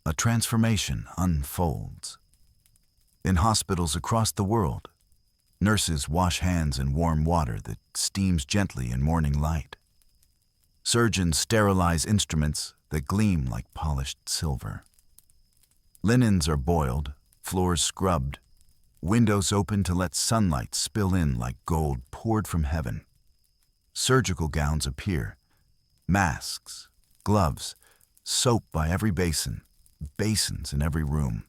a transformation unfolds. In hospitals across the world, nurses wash hands in warm water that steams gently in morning light. Surgeons sterilize instruments that gleam like polished silver. Linens are boiled, floors scrubbed, windows open to let sunlight spill in like gold poured from heaven. Surgical gowns appear, masks, gloves, soap by every basin, basins in every room.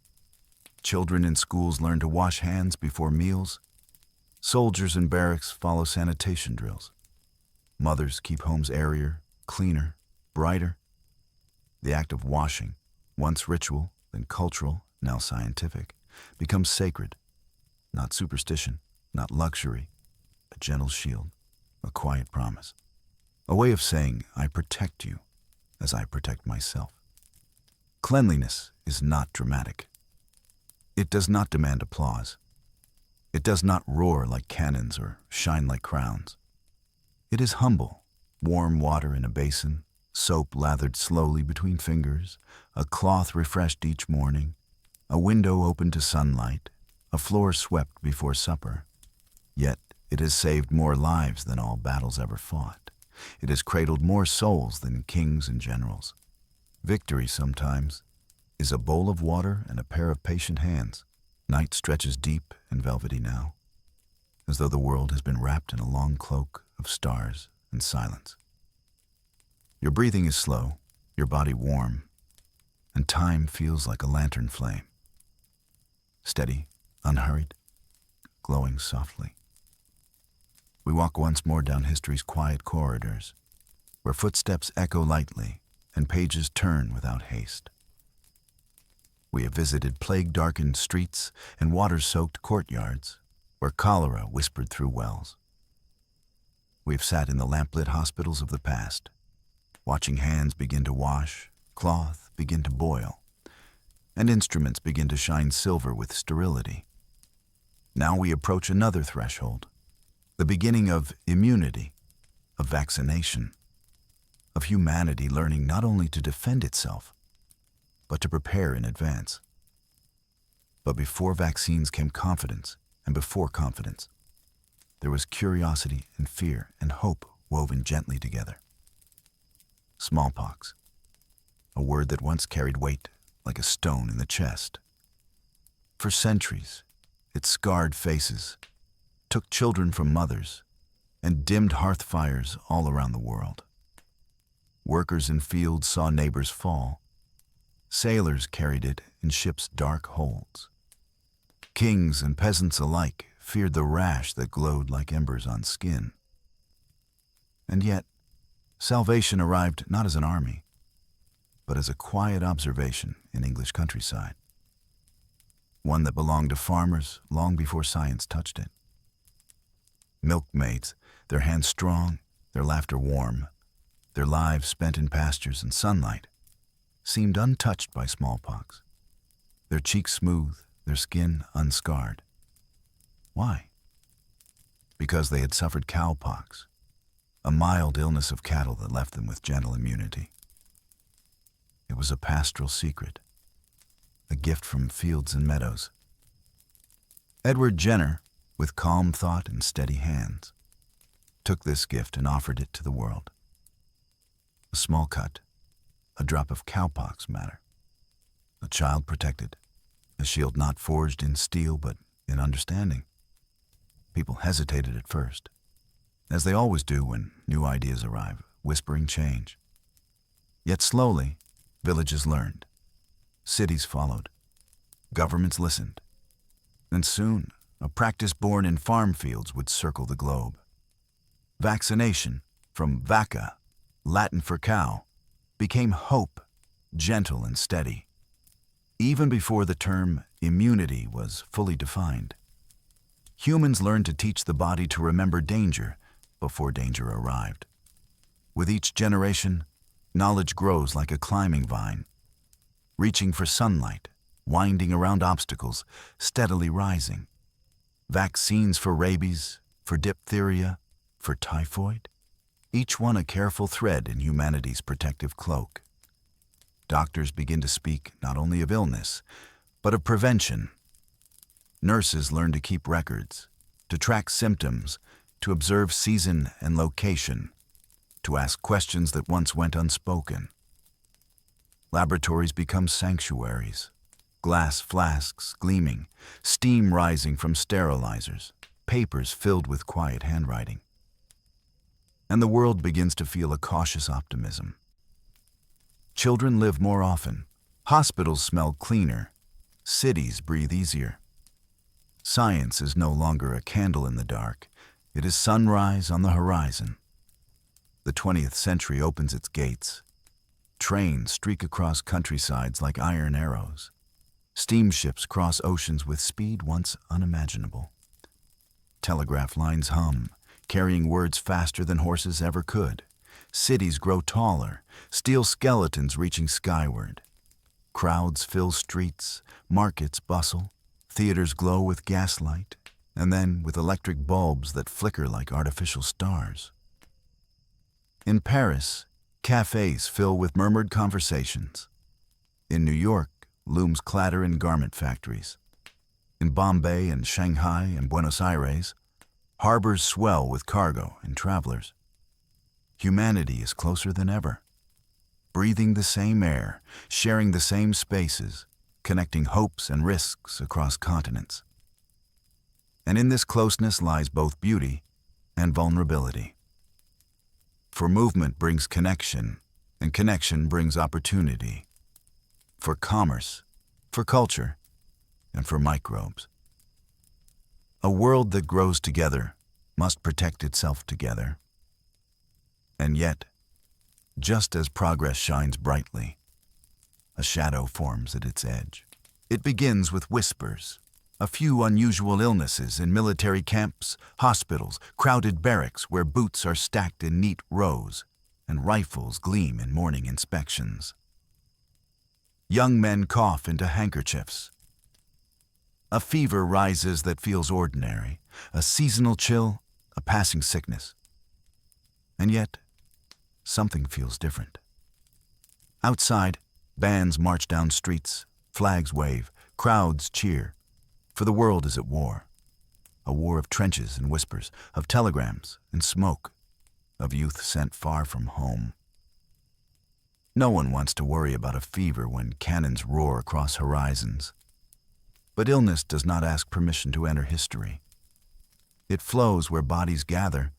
Children in schools learn to wash hands before meals. Soldiers in barracks follow sanitation drills. Mothers keep homes airier, cleaner, brighter. The act of washing, once ritual, then cultural, now scientific, becomes sacred. Not superstition, not luxury, a gentle shield, a quiet promise. A way of saying, I protect you as I protect myself. Cleanliness is not dramatic. It does not demand applause. It does not roar like cannons or shine like crowns. It is humble, warm water in a basin, soap lathered slowly between fingers, a cloth refreshed each morning, a window open to sunlight, a floor swept before supper. Yet it has saved more lives than all battles ever fought. It has cradled more souls than kings and generals. Victory sometimes is a bowl of water and a pair of patient hands. Night stretches deep and velvety now, as though the world has been wrapped in a long cloak of stars and silence. Your breathing is slow, your body warm, and time feels like a lantern flame. Steady, unhurried, glowing softly. We walk once more down history's quiet corridors, where footsteps echo lightly and pages turn without haste. We have visited plague-darkened streets and water-soaked courtyards, where cholera whispered through wells. We have sat in the lamp-lit hospitals of the past, watching hands begin to wash, cloth begin to boil, and instruments begin to shine silver with sterility. Now we approach another threshold, the beginning of immunity, of vaccination, of humanity learning not only to defend itself, but to prepare in advance. But before vaccines came confidence, and before confidence, there was curiosity and fear and hope woven gently together. Smallpox, a word that once carried weight like a stone in the chest. For centuries, its scarred faces took children from mothers and dimmed hearth fires all around the world. Workers in fields saw neighbors fall. Sailors carried it in ships' dark holds. Kings and peasants alike feared the rash that glowed like embers on skin. And yet, salvation arrived not as an army, but as a quiet observation in English countryside. One that belonged to farmers long before science touched it. Milkmaids, their hands strong, their laughter warm, their lives spent in pastures and sunlight, seemed untouched by smallpox. Their cheeks smooth, their skin unscarred. Why? Because they had suffered cowpox, a mild illness of cattle that left them with gentle immunity. It was a pastoral secret, a gift from fields and meadows. Edward Jenner, with calm thought and steady hands, took this gift and offered it to the world. A small cut, a drop of cowpox matter, a child protected, a shield not forged in steel but in understanding. People hesitated at first, as they always do when new ideas arrive, whispering change. Yet slowly, villages learned, cities followed, governments listened, and soon a practice born in farm fields would circle the globe. Vaccination, from vacca, Latin for cow, became hope, gentle and steady, even before the term immunity was fully defined. Humans learned to teach the body to remember danger before danger arrived. With each generation, knowledge grows like a climbing vine, reaching for sunlight, winding around obstacles, steadily rising. Vaccines for rabies, for diphtheria, for typhoid, each one a careful thread in humanity's protective cloak. Doctors begin to speak not only of illness, but of prevention. Nurses learn to keep records, to track symptoms, to observe season and location, to ask questions that once went unspoken. Laboratories become sanctuaries, glass flasks gleaming, steam rising from sterilizers, papers filled with quiet handwriting. And the world begins to feel a cautious optimism. Children live more often, hospitals smell cleaner, cities breathe easier. Science is no longer a candle in the dark, it is sunrise on the horizon. The 20th century opens its gates. Trains streak across countrysides like iron arrows. Steamships cross oceans with speed once unimaginable. Telegraph lines hum, carrying words faster than horses ever could. Cities grow taller, steel skeletons reaching skyward. Crowds fill streets, markets bustle, theaters glow with gaslight, and then with electric bulbs that flicker like artificial stars. In Paris, cafes fill with murmured conversations. In New York, looms clatter in garment factories. In Bombay and Shanghai and Buenos Aires, harbors swell with cargo and travelers. Humanity is closer than ever, breathing the same air, sharing the same spaces, connecting hopes and risks across continents. And in this closeness lies both beauty and vulnerability. For movement brings connection, and connection brings opportunity. For commerce, for culture, and for microbes. A world that grows together must protect itself together. And yet, just as progress shines brightly, a shadow forms at its edge. It begins with whispers, a few unusual illnesses in military camps, hospitals, crowded barracks where boots are stacked in neat rows and rifles gleam in morning inspections. Young men cough into handkerchiefs. A fever rises that feels ordinary, a seasonal chill, a passing sickness. And yet, something feels different. Outside, bands march down streets, flags wave, crowds cheer, for the world is at war. A war of trenches and whispers, of telegrams and smoke, of youth sent far from home. No one wants to worry about a fever when cannons roar across horizons. But illness does not ask permission to enter history. It flows where bodies gather,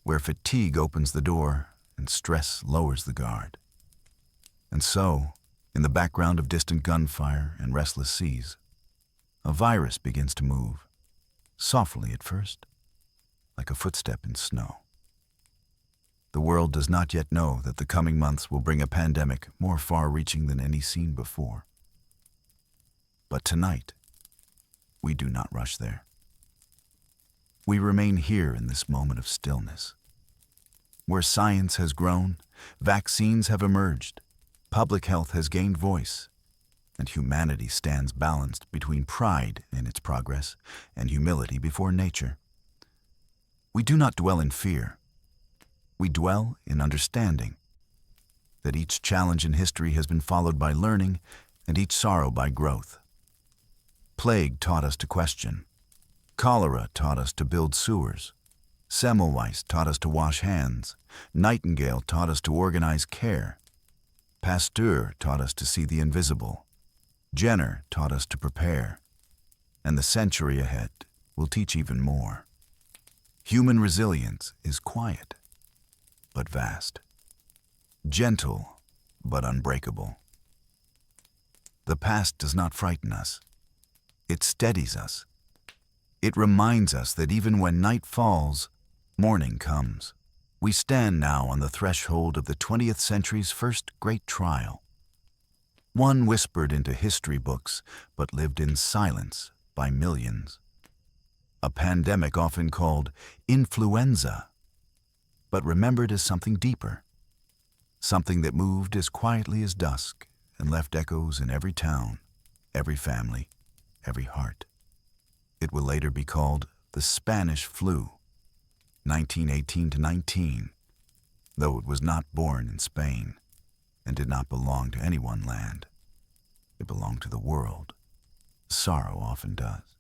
where fatigue opens the door and stress lowers the guard. And so, in the background of distant gunfire and restless seas, a virus begins to move, softly at first, like a footstep in snow. The world does not yet know that the coming months will bring a pandemic more far-reaching than any seen before. But tonight, we do not rush there. We remain here in this moment of stillness. Where science has grown, vaccines have emerged, public health has gained voice, and humanity stands balanced between pride in its progress and humility before nature. We do not dwell in fear. We dwell in understanding that each challenge in history has been followed by learning and each sorrow by growth. Plague taught us to question. Cholera taught us to build sewers. Semmelweis taught us to wash hands. Nightingale taught us to organize care. Pasteur taught us to see the invisible. Jenner taught us to prepare. And the century ahead will teach even more. Human resilience is quiet, but vast. Gentle, but unbreakable. The past does not frighten us. It steadies us. It reminds us that even when night falls, morning comes. We stand now on the threshold of the 20th century's first great trial. One whispered into history books, but lived in silence by millions. A pandemic often called influenza, but remembered as something deeper. Something that moved as quietly as dusk and left echoes in every town, every family, every heart. It will later be called the Spanish flu, 1918 to 19, though it was not born in Spain and did not belong to any one land. It belonged to the world. Sorrow often does.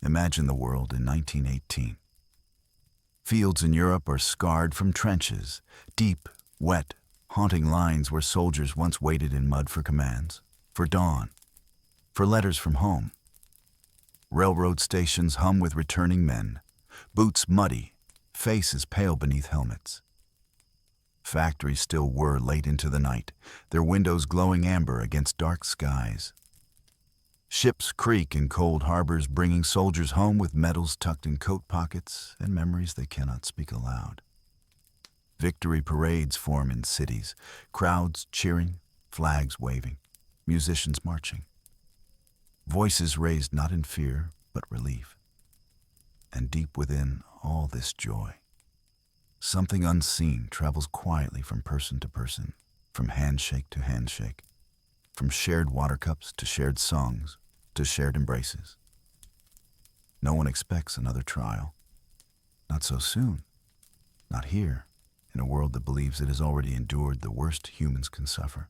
Imagine the world in 1918. Fields in Europe are scarred from trenches, deep, wet, haunting lines where soldiers once waited in mud for commands, for dawn, for letters from home. Railroad stations hum with returning men, boots muddy, faces pale beneath helmets. Factories still whir late into the night, their windows glowing amber against dark skies. Ships creak in cold harbors, bringing soldiers home with medals tucked in coat pockets and memories they cannot speak aloud. Victory parades form in cities, crowds cheering, flags waving, musicians marching. Voices raised not in fear, but relief. And deep within all this joy, something unseen travels quietly from person to person, from handshake to handshake, from shared water cups to shared songs to shared embraces. No one expects another trial. Not so soon. Not here, in a world that believes it has already endured the worst humans can suffer.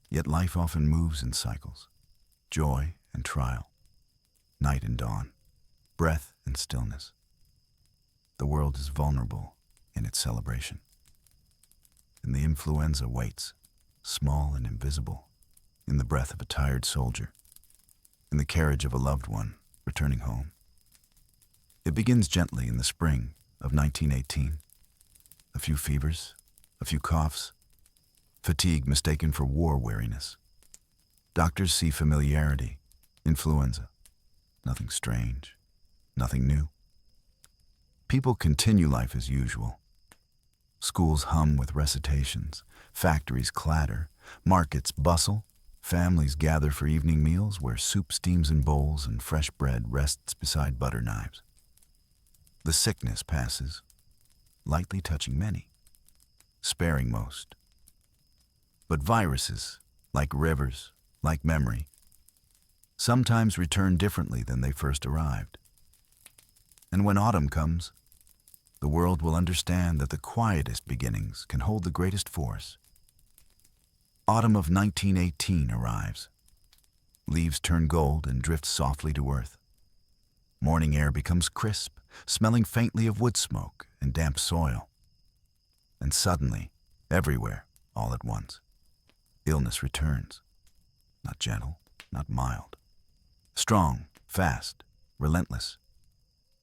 Yet life often moves in cycles, joy and trial, night and dawn, breath and stillness. The world is vulnerable in its celebration. And the influenza waits, small and invisible, in the breath of a tired soldier, in the carriage of a loved one returning home. It begins gently in the spring of 1918. A few fevers, a few coughs, fatigue mistaken for war weariness. Doctors see familiarity, influenza, nothing strange, nothing new. People continue life as usual. Schools hum with recitations, factories clatter, markets bustle, families gather for evening meals where soup steams in bowls and fresh bread rests beside butter knives. The sickness passes, lightly touching many, sparing most. But viruses, like rivers, like memory, sometimes return differently than they first arrived. And when autumn comes, the world will understand that the quietest beginnings can hold the greatest force. Autumn of 1918 arrives. Leaves turn gold and drift softly to earth. Morning air becomes crisp, smelling faintly of wood smoke and damp soil. And suddenly, everywhere, all at once, illness returns. Not gentle, not mild. Strong, fast, relentless.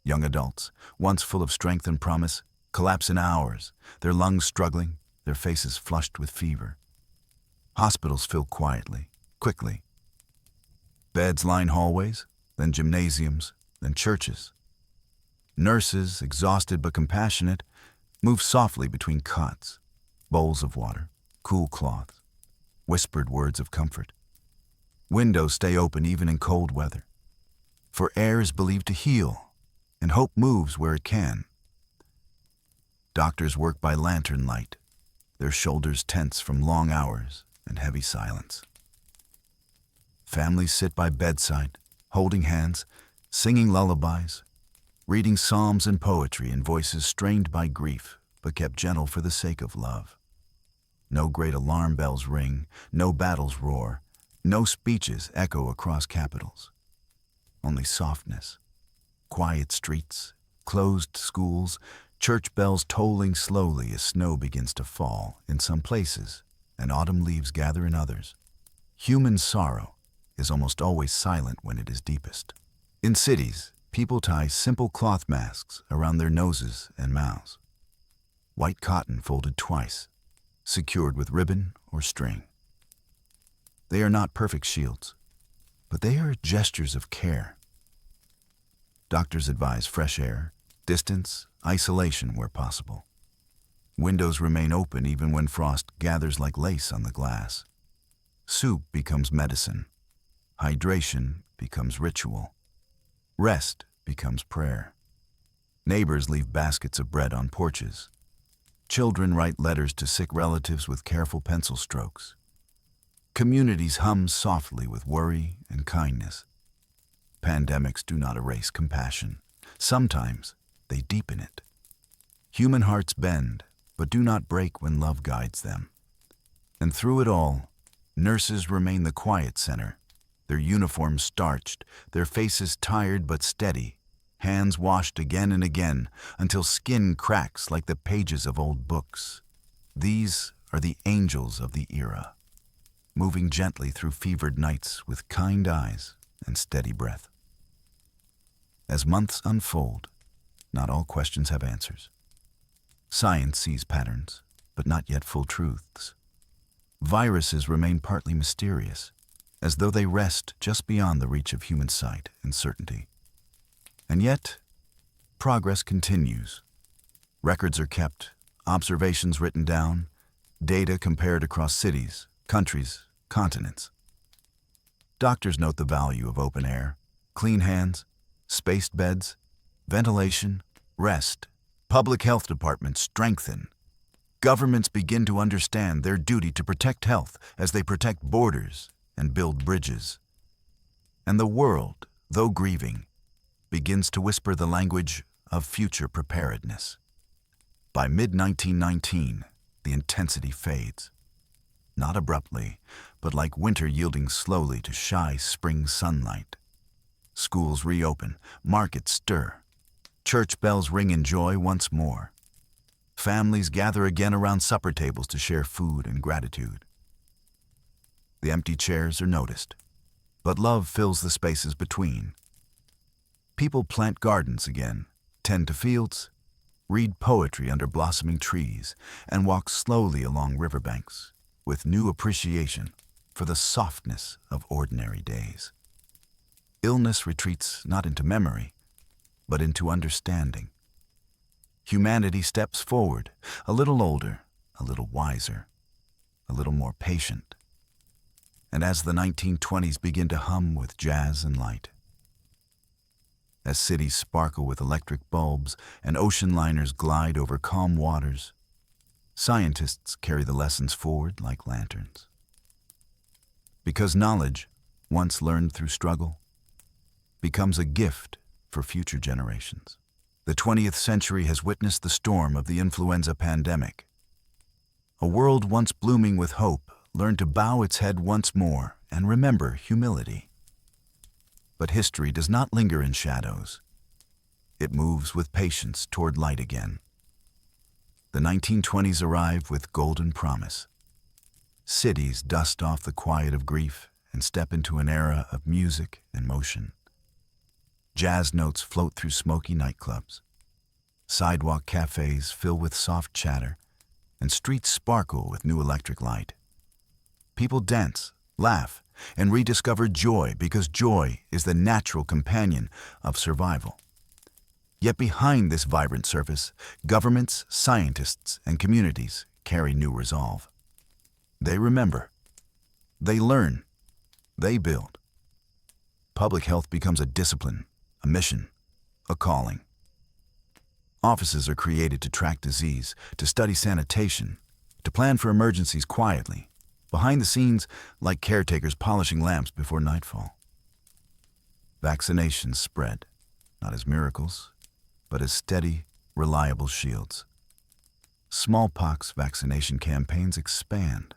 Young adults, once full of strength and promise, collapse in hours, their lungs struggling, their faces flushed with fever. Hospitals fill quietly, quickly. Beds line hallways, then gymnasiums, then churches. Nurses, exhausted but compassionate, move softly between cots, bowls of water, cool cloths, whispered words of comfort. Windows stay open even in cold weather, for air is believed to heal, and hope moves where it can. Doctors work by lantern light, their shoulders tense from long hours and heavy silence. Families sit by bedside, holding hands, singing lullabies, reading psalms and poetry in voices strained by grief, but kept gentle for the sake of love. No great alarm bells ring, no battles roar, no speeches echo across capitals. Only softness, quiet streets, closed schools, church bells tolling slowly as snow begins to fall in some places and autumn leaves gather in others. Human sorrow is almost always silent when it is deepest. In cities, people tie simple cloth masks around their noses and mouths. White cotton folded twice, secured with ribbon or string. They are not perfect shields, but they are gestures of care. Doctors advise fresh air, distance, isolation where possible. Windows remain open even when frost gathers like lace on the glass. Soup becomes medicine. Hydration becomes ritual. Rest becomes prayer. Neighbors leave baskets of bread on porches. Children write letters to sick relatives with careful pencil strokes. Communities hum softly with worry and kindness. Pandemics do not erase compassion. Sometimes they deepen it. Human hearts bend, but do not break when love guides them. And through it all, nurses remain the quiet center, their uniforms starched, their faces tired but steady, hands washed again and again until skin cracks like the pages of old books. These are the angels of the era, moving gently through fevered nights with kind eyes and steady breath. As months unfold, not all questions have answers. Science sees patterns, but not yet full truths. Viruses remain partly mysterious, as though they rest just beyond the reach of human sight and certainty. And yet, progress continues. Records are kept, observations written down, data compared across cities, countries, continents. Doctors note the value of open air, clean hands, spaced beds, ventilation, rest. Public health departments strengthen. Governments begin to understand their duty to protect health as they protect borders and build bridges. And the world, though grieving, begins to whisper the language of future preparedness. By mid-1919, the intensity fades. Not abruptly, but like winter yielding slowly to shy spring sunlight. Schools reopen, markets stir. Church bells ring in joy once more. Families gather again around supper tables to share food and gratitude. The empty chairs are noticed, but love fills the spaces between. People plant gardens again, tend to fields, read poetry under blossoming trees, and walk slowly along riverbanks with new appreciation for the softness of ordinary days. Illness retreats not into memory, but into understanding. Humanity steps forward, a little older, a little wiser, a little more patient. And as the 1920s begin to hum with jazz and light, as cities sparkle with electric bulbs and ocean liners glide over calm waters, scientists carry the lessons forward like lanterns. Because knowledge, once learned through struggle, becomes a gift for future generations. The 20th century has witnessed the storm of the influenza pandemic. A world once blooming with hope learned to bow its head once more and remember humility. But history does not linger in shadows. It moves with patience toward light again. The 1920s arrive with golden promise. Cities dust off the quiet of grief and step into an era of music and motion. Jazz notes float through smoky nightclubs. Sidewalk cafes fill with soft chatter, and streets sparkle with new electric light. People dance, laugh, and rediscover joy because joy is the natural companion of survival. Yet behind this vibrant surface, governments, scientists, and communities carry new resolve. They remember. They learn. They build. Public health becomes a discipline, a mission, a calling. Offices are created to track disease, to study sanitation, to plan for emergencies quietly, behind the scenes like caretakers polishing lamps before nightfall. Vaccinations spread, not as miracles, but as steady, reliable shields. Smallpox vaccination campaigns expand.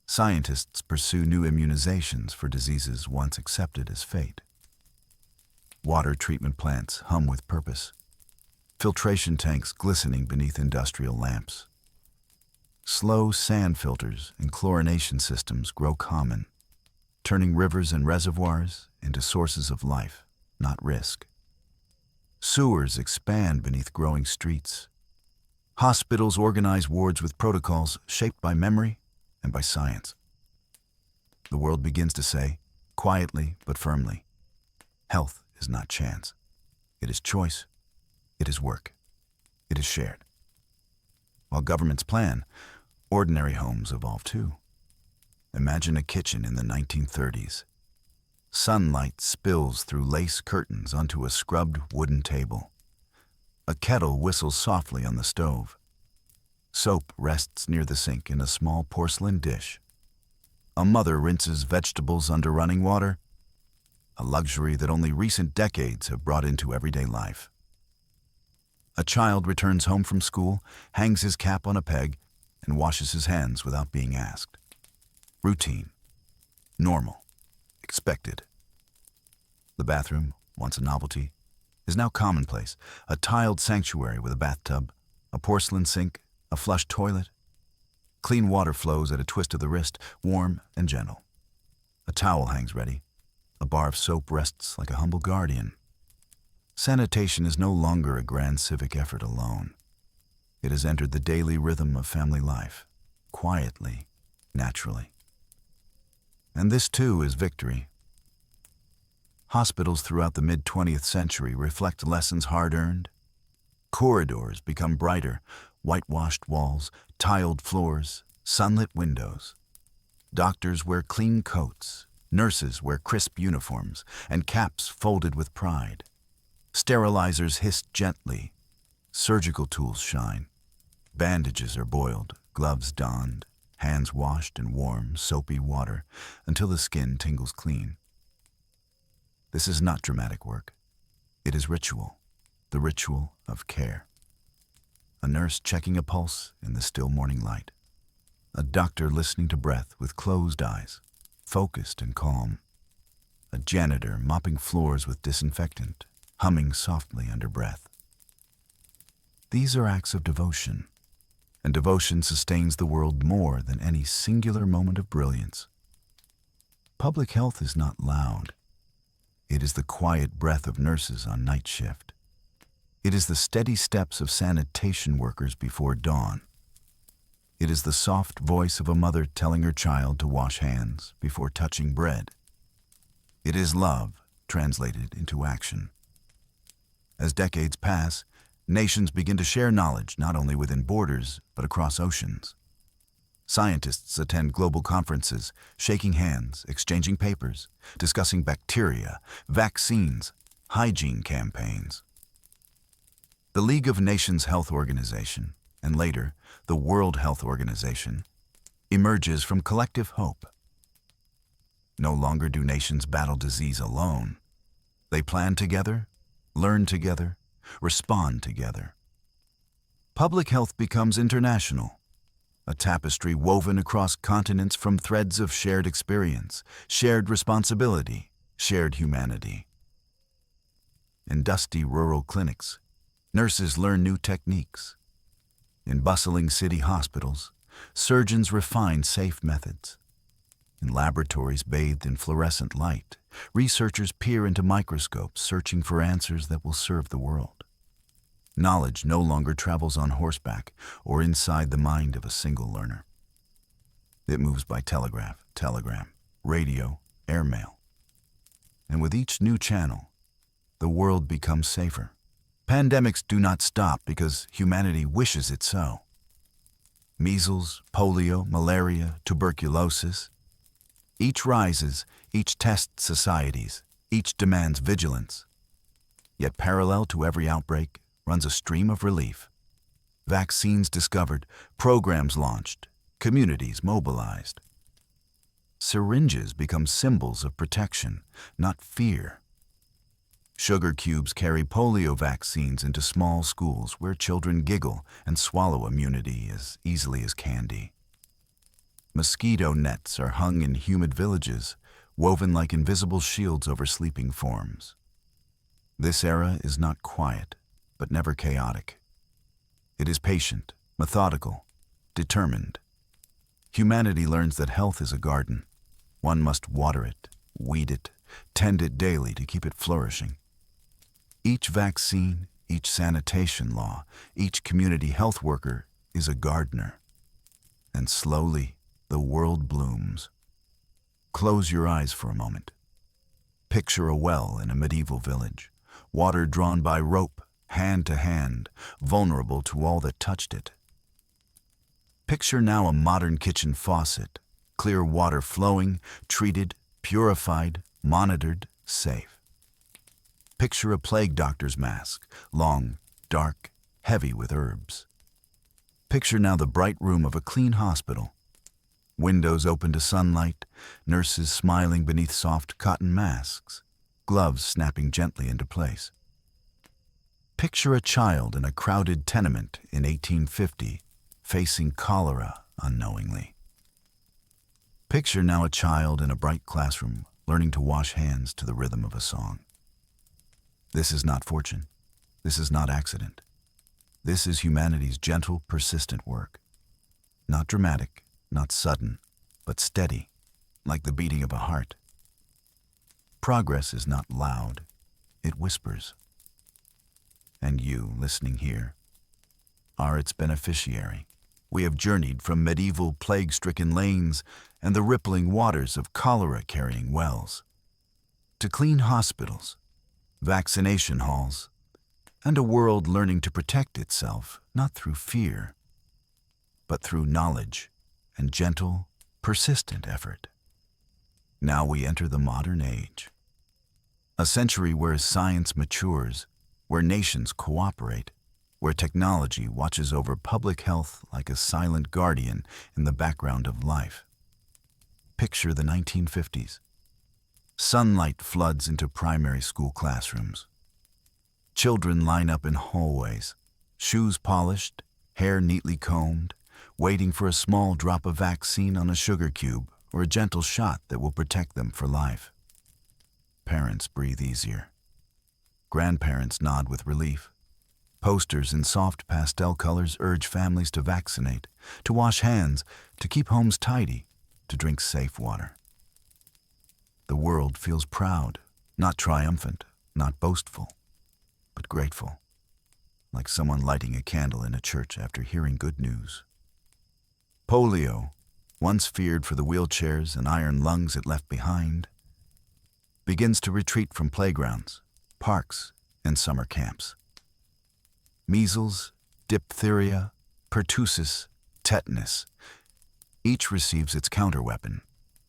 Scientists pursue new immunizations for diseases once accepted as fate. Water treatment plants hum with purpose. Filtration tanks glistening beneath industrial lamps. Slow sand filters and chlorination systems grow common, turning rivers and reservoirs into sources of life, not risk. Sewers expand beneath growing streets. Hospitals organize wards with protocols shaped by memory and by science. The world begins to say, quietly but firmly, health is not chance. It is choice. It is work. It is shared. While governments plan, ordinary homes evolve too. Imagine a kitchen in the 1930s. Sunlight spills through lace curtains onto a scrubbed wooden table. A kettle whistles softly on the stove. Soap rests near the sink in a small porcelain dish. A mother rinses vegetables under running water, a luxury that only recent decades have brought into everyday life. A child returns home from school, hangs his cap on a peg, and washes his hands without being asked. Routine. Normal. Expected. The bathroom, once a novelty, is now commonplace, a tiled sanctuary with a bathtub, a porcelain sink, a flush toilet. Clean water flows at a twist of the wrist, warm and gentle. A towel hangs ready. A bar of soap rests like a humble guardian. Sanitation is no longer a grand civic effort alone. It has entered the daily rhythm of family life, quietly, naturally. And this too is victory. Hospitals throughout the mid-20th century reflect lessons hard-earned. Corridors become brighter, whitewashed walls, tiled floors, sunlit windows. Doctors wear clean coats, nurses wear crisp uniforms, and caps folded with pride. Sterilizers hiss gently. Surgical tools shine. Bandages are boiled, gloves donned, hands washed in warm, soapy water until the skin tingles clean. This is not dramatic work. It is ritual, the ritual of care. A nurse checking a pulse in the still morning light. A doctor listening to breath with closed eyes, focused and calm. A janitor mopping floors with disinfectant, humming softly under breath. These are acts of devotion, and devotion sustains the world more than any singular moment of brilliance. Public health is not loud. It is the quiet breath of nurses on night shift. It is the steady steps of sanitation workers before dawn. It is the soft voice of a mother telling her child to wash hands before touching bread. It is love translated into action. As decades pass, nations begin to share knowledge not only within borders, but across oceans. Scientists attend global conferences, shaking hands, exchanging papers, discussing bacteria, vaccines, hygiene campaigns. The League of Nations Health Organization, and later, the World Health Organization, emerges from collective hope. No longer do nations battle disease alone. They plan together, learn together, respond together. Public health becomes international, a tapestry woven across continents from threads of shared experience, shared responsibility, shared humanity. In dusty rural clinics, nurses learn new techniques. In bustling city hospitals, surgeons refine safe methods. In laboratories bathed in fluorescent light, researchers peer into microscopes searching for answers that will serve the world. Knowledge no longer travels on horseback or inside the mind of a single learner. It moves by telegraph, telegram, radio, airmail. And with each new channel, the world becomes safer. Pandemics do not stop because humanity wishes it so. Measles, polio, malaria, tuberculosis. Each rises, each tests societies, each demands vigilance. Yet parallel to every outbreak runs a stream of relief. Vaccines discovered, programs launched, communities mobilized. Syringes become symbols of protection, not fear. Sugar cubes carry polio vaccines into small schools where children giggle and swallow immunity as easily as candy. Mosquito nets are hung in humid villages, woven like invisible shields over sleeping forms. This era is not quiet, but never chaotic. It is patient, methodical, determined. Humanity learns that health is a garden. One must water it, weed it, tend it daily to keep it flourishing. Each vaccine, each sanitation law, each community health worker is a gardener. And slowly, the world blooms. Close your eyes for a moment. Picture a well in a medieval village, water drawn by rope, hand to hand, vulnerable to all that touched it. Picture now a modern kitchen faucet, clear water flowing, treated, purified, monitored, safe. Picture a plague doctor's mask, long, dark, heavy with herbs. Picture now the bright room of a clean hospital. Windows open to sunlight, nurses smiling beneath soft cotton masks, gloves snapping gently into place. Picture a child in a crowded tenement in 1850, facing cholera unknowingly. Picture now a child in a bright classroom, learning to wash hands to the rhythm of a song. This is not fortune. This is not accident. This is humanity's gentle, persistent work. Not dramatic, not sudden, but steady, like the beating of a heart. Progress is not loud, it whispers. And you, listening here, are its beneficiary. We have journeyed from medieval plague-stricken lanes and the rippling waters of cholera-carrying wells to clean hospitals, vaccination halls, and a world learning to protect itself not through fear, but through knowledge and gentle, persistent effort. Now we enter the modern age, a century where science matures, where nations cooperate, where technology watches over public health like a silent guardian in the background of life. Picture the 1950s. Sunlight floods into primary school classrooms. Children line up in hallways, shoes polished, hair neatly combed, waiting for a small drop of vaccine on a sugar cube or a gentle shot that will protect them for life. Parents breathe easier. Grandparents nod with relief. Posters in soft pastel colors urge families to vaccinate, to wash hands, to keep homes tidy, to drink safe water. The world feels proud, not triumphant, not boastful, but grateful, like someone lighting a candle in a church after hearing good news. Polio, once feared for the wheelchairs and iron lungs it left behind, begins to retreat from playgrounds, parks, and summer camps. Measles, diphtheria, pertussis, tetanus, each receives its counterweapon,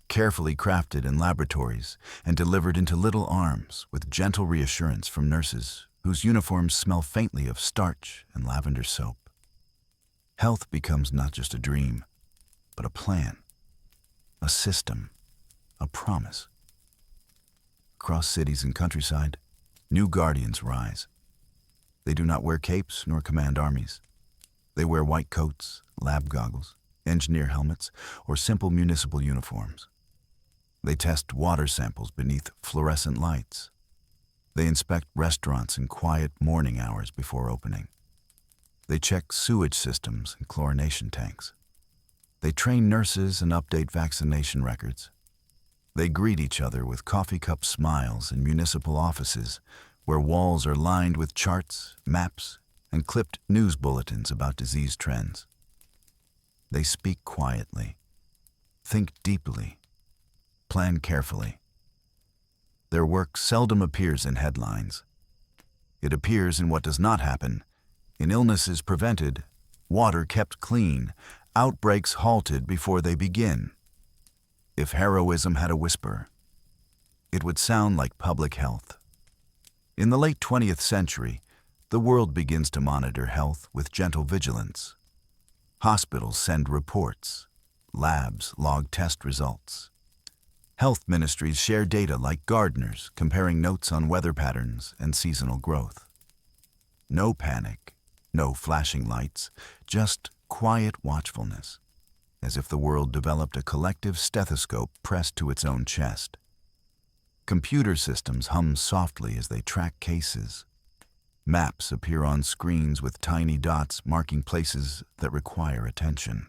carefully crafted in laboratories and delivered into little arms with gentle reassurance from nurses whose uniforms smell faintly of starch and lavender soap. Health becomes not just a dream, but a plan, a system, a promise. Across cities and countryside, new guardians rise. They do not wear capes nor command armies. They wear white coats, lab goggles, engineer helmets, or simple municipal uniforms. They test water samples beneath fluorescent lights. They inspect restaurants in quiet morning hours before opening. They check sewage systems and chlorination tanks. They train nurses and update vaccination records. They greet each other with coffee cup smiles in municipal offices where walls are lined with charts, maps, and clipped news bulletins about disease trends. They speak quietly, think deeply, plan carefully. Their work seldom appears in headlines. It appears in what does not happen, in illnesses prevented, water kept clean, outbreaks halted before they begin. If heroism had a whisper, it would sound like public health. In the late 20th century, the world begins to monitor health with gentle vigilance. Hospitals send reports, labs log test results. Health ministries share data like gardeners, comparing notes on weather patterns and seasonal growth. No panic, no flashing lights, just quiet watchfulness, as if the world developed a collective stethoscope pressed to its own chest. Computer systems hum softly as they track cases. Maps appear on screens with tiny dots marking places that require attention.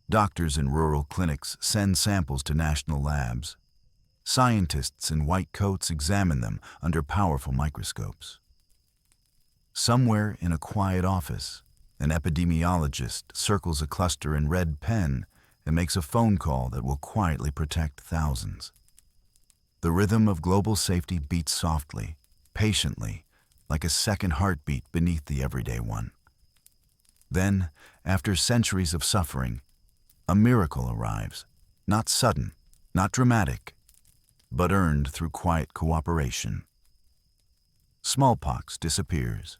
Doctors in rural clinics send samples to national labs. Scientists in white coats examine them under powerful microscopes. Somewhere in a quiet office, an epidemiologist circles a cluster in red pen and makes a phone call that will quietly protect thousands. The rhythm of global safety beats softly, patiently, like a second heartbeat beneath the everyday one. Then, after centuries of suffering, a miracle arrives, not sudden, not dramatic, but earned through quiet cooperation. Smallpox disappears.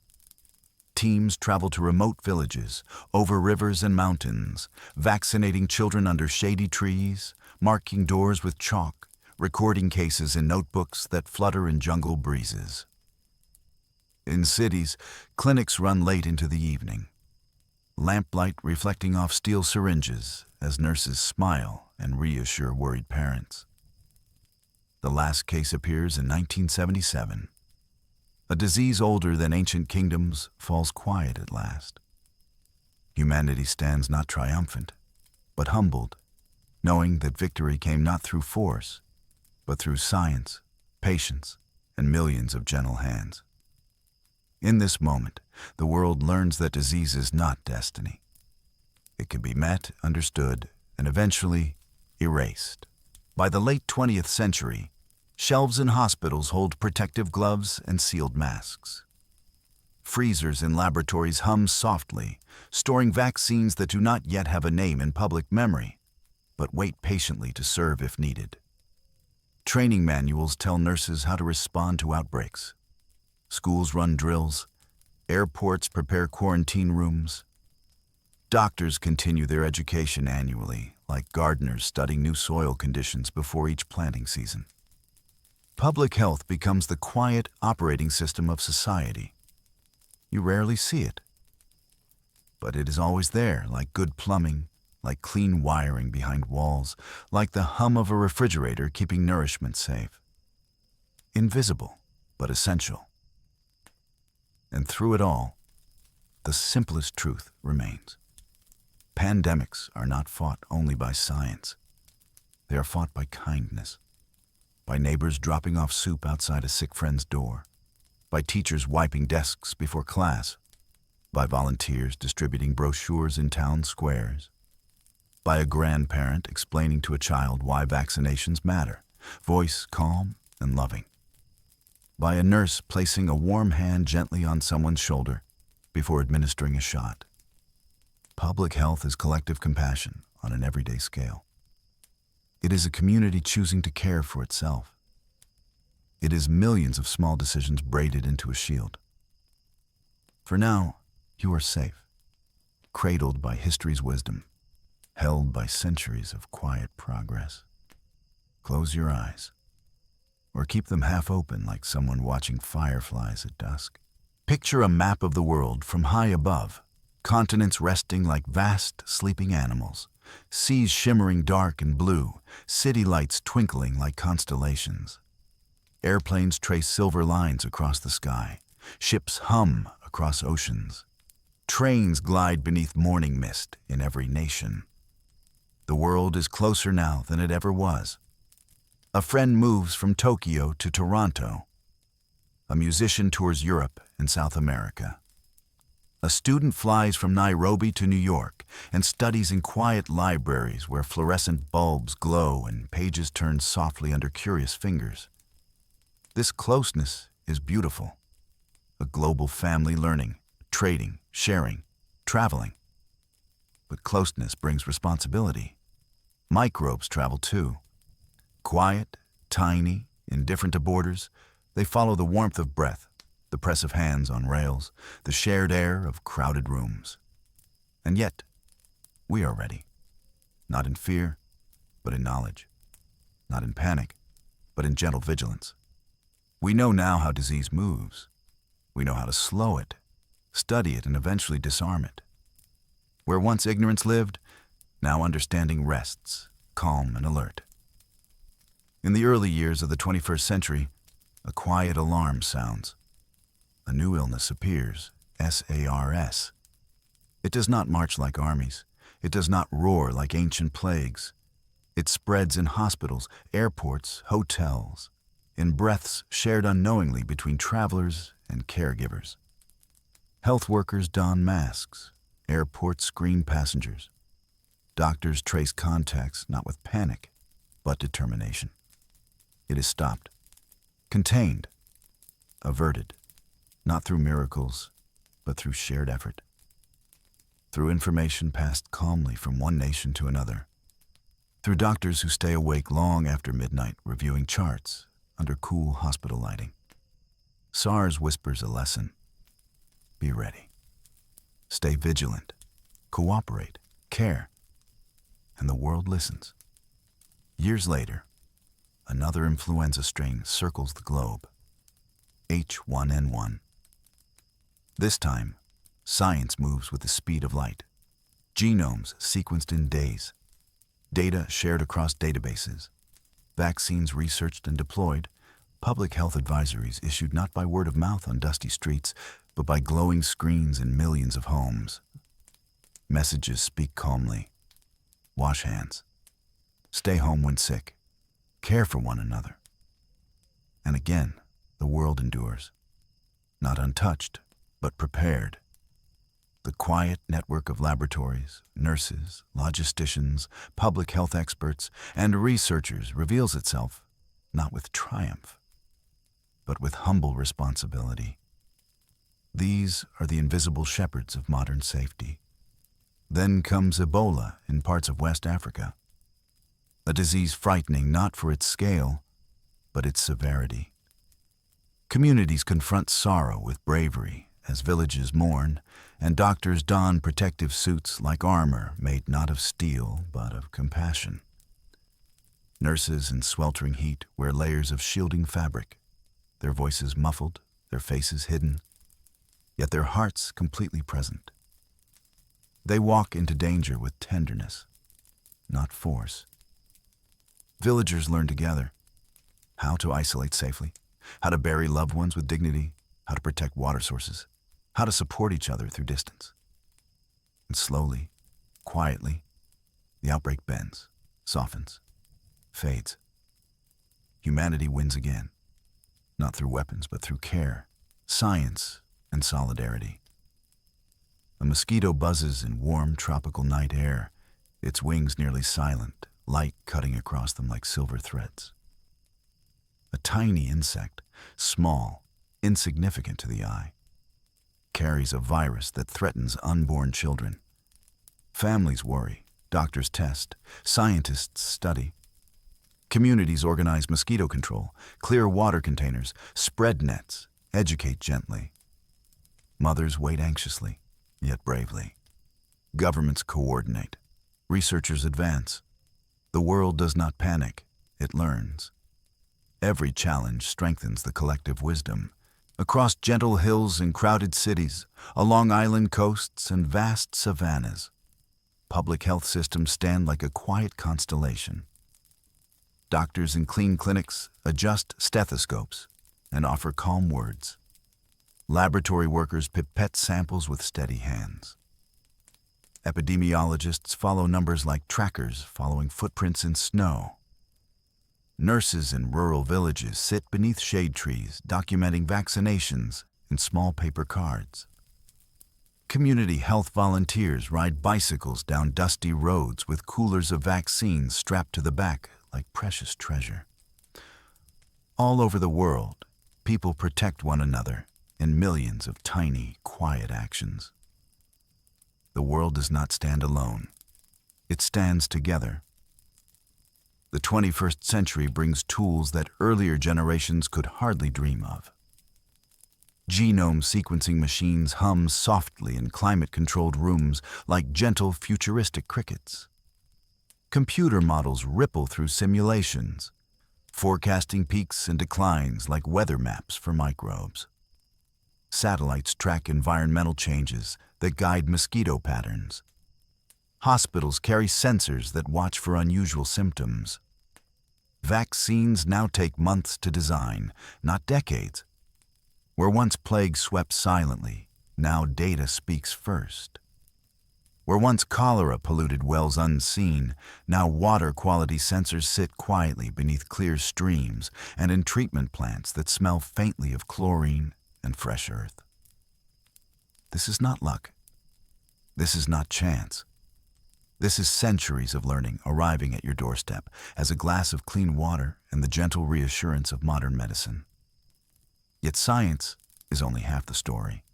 Teams travel to remote villages, over rivers and mountains, vaccinating children under shady trees, marking doors with chalk, recording cases in notebooks that flutter in jungle breezes. In cities, clinics run late into the evening. Lamplight reflecting off steel syringes as nurses smile and reassure worried parents. The last case appears in 1977. A disease older than ancient kingdoms falls quiet at last. Humanity stands not triumphant, but humbled, knowing that victory came not through force, but through science, patience, and millions of gentle hands. In this moment, the world learns that disease is not destiny. It can be met, understood, and eventually erased. By the late 20th century, shelves in hospitals hold protective gloves and sealed masks. Freezers in laboratories hum softly, storing vaccines that do not yet have a name in public memory, but wait patiently to serve if needed. Training manuals tell nurses how to respond to outbreaks. Schools run drills. Airports prepare quarantine rooms. Doctors continue their education annually, like gardeners studying new soil conditions before each planting season. Public health becomes the quiet operating system of society. You rarely see it, but it is always there, like good plumbing, like clean wiring behind walls, like the hum of a refrigerator keeping nourishment safe. Invisible, but essential. And through it all, the simplest truth remains. Pandemics are not fought only by science. They are fought by kindness, by neighbors dropping off soup outside a sick friend's door, by teachers wiping desks before class, by volunteers distributing brochures in town squares, by a grandparent explaining to a child why vaccinations matter, voice calm and loving, by a nurse placing a warm hand gently on someone's shoulder before administering a shot. Public health is collective compassion on an everyday scale. It is a community choosing to care for itself. It is millions of small decisions braided into a shield. For now, you are safe, cradled by history's wisdom, held by centuries of quiet progress. Close your eyes, or keep them half open like someone watching fireflies at dusk. Picture a map of the world from high above, continents resting like vast, sleeping animals, seas shimmering dark and blue, city lights twinkling like constellations. Airplanes trace silver lines across the sky, ships hum across oceans. Trains glide beneath morning mist in every nation. The world is closer now than it ever was. A friend moves from Tokyo to Toronto. A musician tours Europe and South America. A student flies from Nairobi to New York and studies in quiet libraries where fluorescent bulbs glow and pages turn softly under curious fingers. This closeness is beautiful. A global family learning, trading, sharing, traveling. But closeness brings responsibility. Microbes travel too. Quiet, tiny, indifferent to borders, they follow the warmth of breath, the press of hands on rails, the shared air of crowded rooms. And yet, we are ready. not in fear, but in knowledge, not in panic, but in gentle vigilance. We know now how disease moves. We know how to slow it, study it, and eventually disarm it. Where once ignorance lived, now understanding rests, calm and alert. In the early years of the 21st century, a quiet alarm sounds. A new illness appears, SARS. It does not march like armies. It does not roar like ancient plagues. It spreads in hospitals, airports, hotels, in breaths shared unknowingly between travelers and caregivers. Health workers don masks. Airports screen passengers. Doctors trace contacts not with panic, but determination. It is stopped, contained, averted, not through miracles, but through shared effort. Through information passed calmly from one nation to another. Through doctors who stay awake long after midnight reviewing charts under cool hospital lighting. SARS whispers a lesson. Be ready. Stay vigilant. Cooperate. Care. And the world listens. Years later, another influenza strain circles the globe. H1N1. This time, science moves with the speed of light. Genomes sequenced in days. Data shared across databases. Vaccines researched and deployed. Public health advisories issued not by word of mouth on dusty streets, but by glowing screens in millions of homes. Messages speak calmly. Wash hands. Stay home when sick. Care for one another. And again, the world endures. Not untouched, but prepared. The quiet network of laboratories, nurses, logisticians, public health experts, and researchers reveals itself not with triumph, but with humble responsibility. These are the invisible shepherds of modern safety. Then comes Ebola in parts of West Africa, a disease frightening not for its scale, but its severity. Communities confront sorrow with bravery as villages mourn, and doctors don protective suits like armor made not of steel, but of compassion. Nurses in sweltering heat wear layers of shielding fabric, their voices muffled, their faces hidden, yet their hearts completely present. They walk into danger with tenderness, not force. Villagers learn together how to isolate safely, how to bury loved ones with dignity, how to protect water sources, how to support each other through distance. And slowly, quietly, the outbreak bends, softens, fades. Humanity wins again, not through weapons, but through care, science, and solidarity. A mosquito buzzes in warm tropical night air, its wings nearly silent, light cutting across them like silver threads. A tiny insect, small, insignificant to the eye, carries a virus that threatens unborn children. Families worry, doctors test, scientists study. Communities organize mosquito control, clear water containers, spread nets, educate gently. Mothers wait anxiously, yet bravely. Governments coordinate. Researchers advance. The world does not panic, it learns. Every challenge strengthens the collective wisdom. Across gentle hills and crowded cities, along island coasts and vast savannas, public health systems stand like a quiet constellation. Doctors in clean clinics adjust stethoscopes and offer calm words. Laboratory workers pipette samples with steady hands. Epidemiologists follow numbers like trackers following footprints in snow. Nurses in rural villages sit beneath shade trees, documenting vaccinations in small paper cards. Community health volunteers ride bicycles down dusty roads with coolers of vaccines strapped to the back like precious treasure. All over the world, people protect one another in millions of tiny, quiet actions. The world does not stand alone. It stands together. The 21st century brings tools that earlier generations could hardly dream of. Genome sequencing machines hum softly in climate-controlled rooms like gentle futuristic crickets. Computer models ripple through simulations, forecasting peaks and declines like weather maps for microbes. Satellites track environmental changes that guide mosquito patterns. Hospitals carry sensors that watch for unusual symptoms. Vaccines now take months to design, not decades. Where once plague swept silently, now data speaks first. Where once cholera polluted wells unseen, now water quality sensors sit quietly beneath clear streams and in treatment plants that smell faintly of chlorine and fresh earth. This is not luck. This is not chance. This is centuries of learning arriving at your doorstep as a glass of clean water and the gentle reassurance of modern medicine. Yet science is only half the story.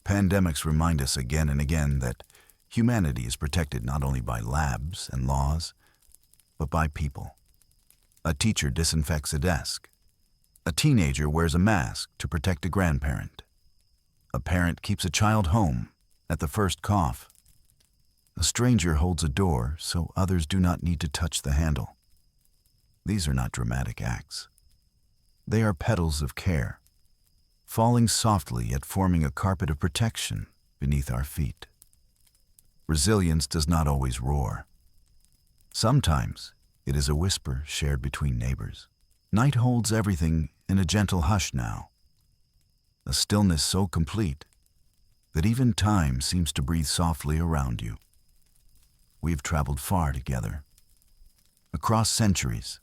Pandemics remind us again and again that humanity is protected not only by labs and laws, but by people. A teacher disinfects a desk. A teenager wears a mask to protect a grandparent. A parent keeps a child home at the first cough. A stranger holds a door so others do not need to touch the handle. These are not dramatic acts. They are petals of care, falling softly yet forming a carpet of protection beneath our feet. Resilience does not always roar. Sometimes it is a whisper shared between neighbors. Night holds everything in a gentle hush now, a stillness so complete that even time seems to breathe softly around you. We've traveled far together, across centuries,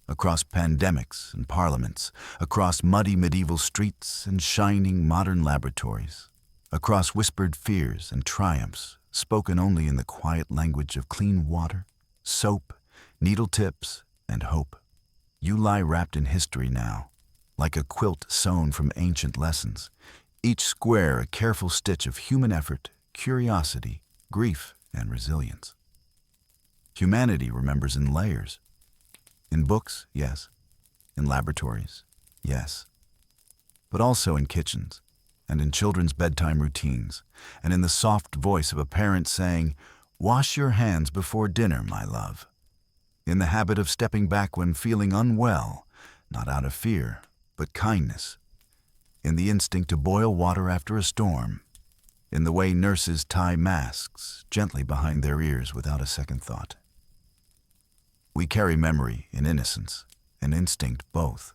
across pandemics and parliaments, across muddy medieval streets and shining modern laboratories, across whispered fears and triumphs spoken only in the quiet language of clean water, soap, needle tips, and hope. You lie wrapped in history now, like a quilt sewn from ancient lessons, each square a careful stitch of human effort, curiosity, grief, and resilience. Humanity remembers in layers. In books, yes. In laboratories, yes. But also in kitchens, and in children's bedtime routines, and in the soft voice of a parent saying, "Wash your hands before dinner, my love." In the habit of stepping back when feeling unwell, not out of fear, but kindness. In the instinct to boil water after a storm. In the way nurses tie masks gently behind their ears without a second thought. We carry memory in innocence and instinct both.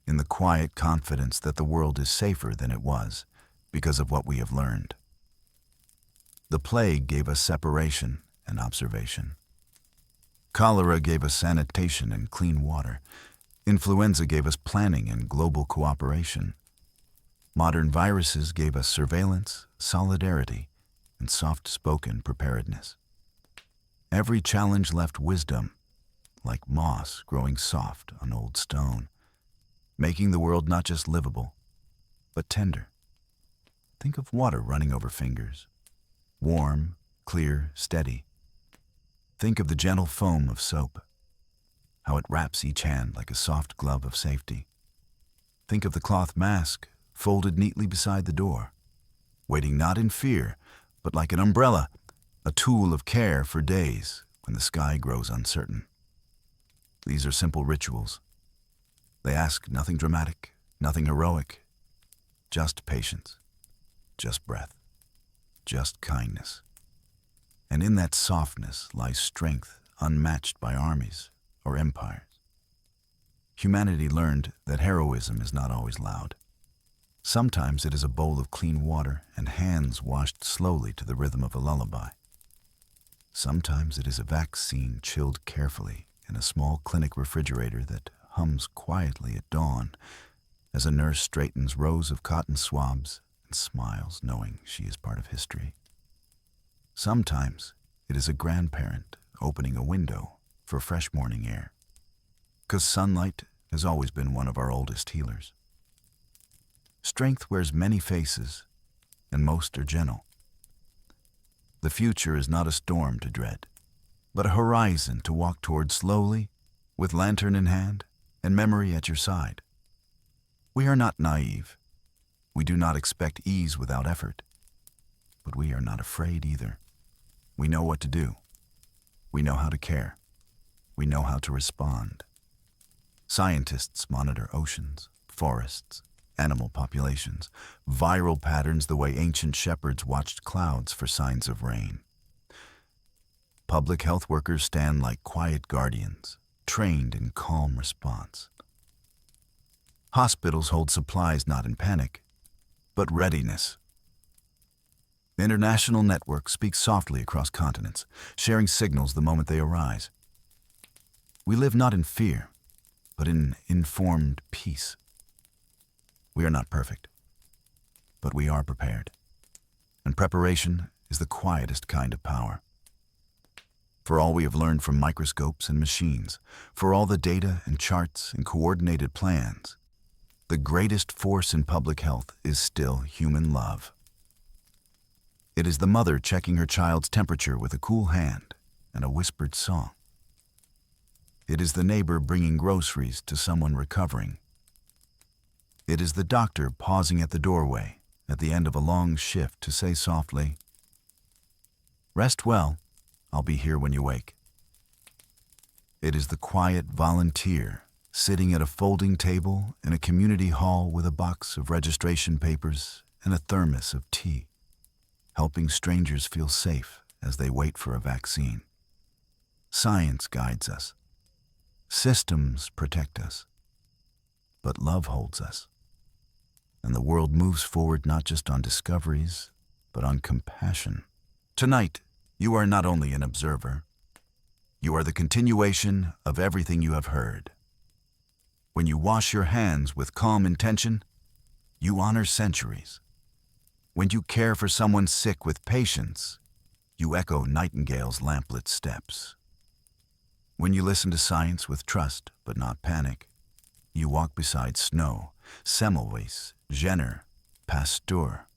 In the quiet confidence that the world is safer than it was because of what we have learned. The plague gave us separation and observation. Cholera gave us sanitation and clean water. Influenza gave us planning and global cooperation. Modern viruses gave us surveillance, solidarity, and soft-spoken preparedness. Every challenge left wisdom, like moss growing soft on old stone, making the world not just livable, but tender. Think of water running over fingers, warm, clear, steady. Think of the gentle foam of soap, how it wraps each hand like a soft glove of safety. Think of the cloth mask folded neatly beside the door, waiting not in fear, but like an umbrella, a tool of care for days when the sky grows uncertain. These are simple rituals. They ask nothing dramatic, nothing heroic, just patience, just breath, just kindness. And in that softness lies strength unmatched by armies or empires. Humanity learned that heroism is not always loud. Sometimes it is a bowl of clean water and hands washed slowly to the rhythm of a lullaby. Sometimes it is a vaccine chilled carefully in a small clinic refrigerator that hums quietly at dawn as a nurse straightens rows of cotton swabs and smiles knowing she is part of history. Sometimes it is a grandparent opening a window for fresh morning air, 'cause sunlight has always been one of our oldest healers. Strength wears many faces, and most are gentle. The future is not a storm to dread, but a horizon to walk toward slowly, with lantern in hand and memory at your side. We are not naive. We do not expect ease without effort. But we are not afraid either. We know what to do. We know how to care. We know how to respond. Scientists monitor oceans, forests, animal populations, viral patterns the way ancient shepherds watched clouds for signs of rain. Public health workers stand like quiet guardians, trained in calm response. Hospitals hold supplies not in panic, but readiness. International networks speak softly across continents, sharing signals the moment they arise. We live not in fear, but in informed peace. We are not perfect, but we are prepared. And preparation is the quietest kind of power. For all we have learned from microscopes and machines, for all the data and charts and coordinated plans, the greatest force in public health is still human love. It is the mother checking her child's temperature with a cool hand and a whispered song. It is the neighbor bringing groceries to someone recovering. It is the doctor pausing at the doorway at the end of a long shift to say softly, "Rest well, I'll be here when you wake." It is the quiet volunteer sitting at a folding table in a community hall with a box of registration papers and a thermos of tea, helping strangers feel safe as they wait for a vaccine. Science guides us. Systems protect us. But love holds us. And the world moves forward not just on discoveries, but on compassion. Tonight, you are not only an observer, you are the continuation of everything you have heard. When you wash your hands with calm intention, you honor centuries. When you care for someone sick with patience, you echo Nightingale's lamplit steps. When you listen to science with trust but not panic, you walk beside Snow, Semmelweis, Jenner, Pasteur.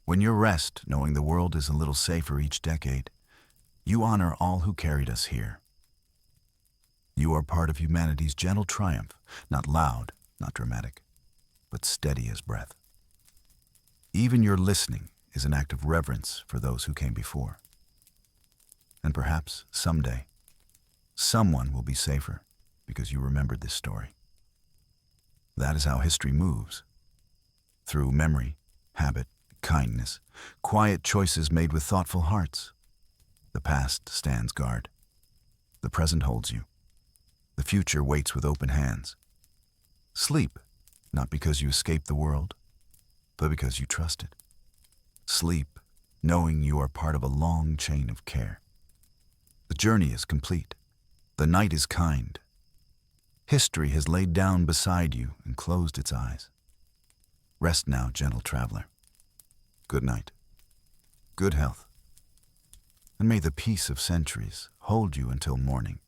When you rest knowing the world is a little safer each decade, you honor all who carried us here. You are part of humanity's gentle triumph, not loud, not dramatic, but steady as breath. Even your listening is an act of reverence for those who came before. And perhaps someday, someone will be safer because you remembered this story. That is how history moves. Through memory, habit, kindness, quiet choices made with thoughtful hearts. The past stands guard. The present holds you. The future waits with open hands. Sleep, not because you escape the world, but because you trust it. Sleep, knowing you are part of a long chain of care. The journey is complete. The night is kind. History has laid down beside you and closed its eyes. Rest now, gentle traveler. Good night. Good health. And may the peace of centuries hold you until morning.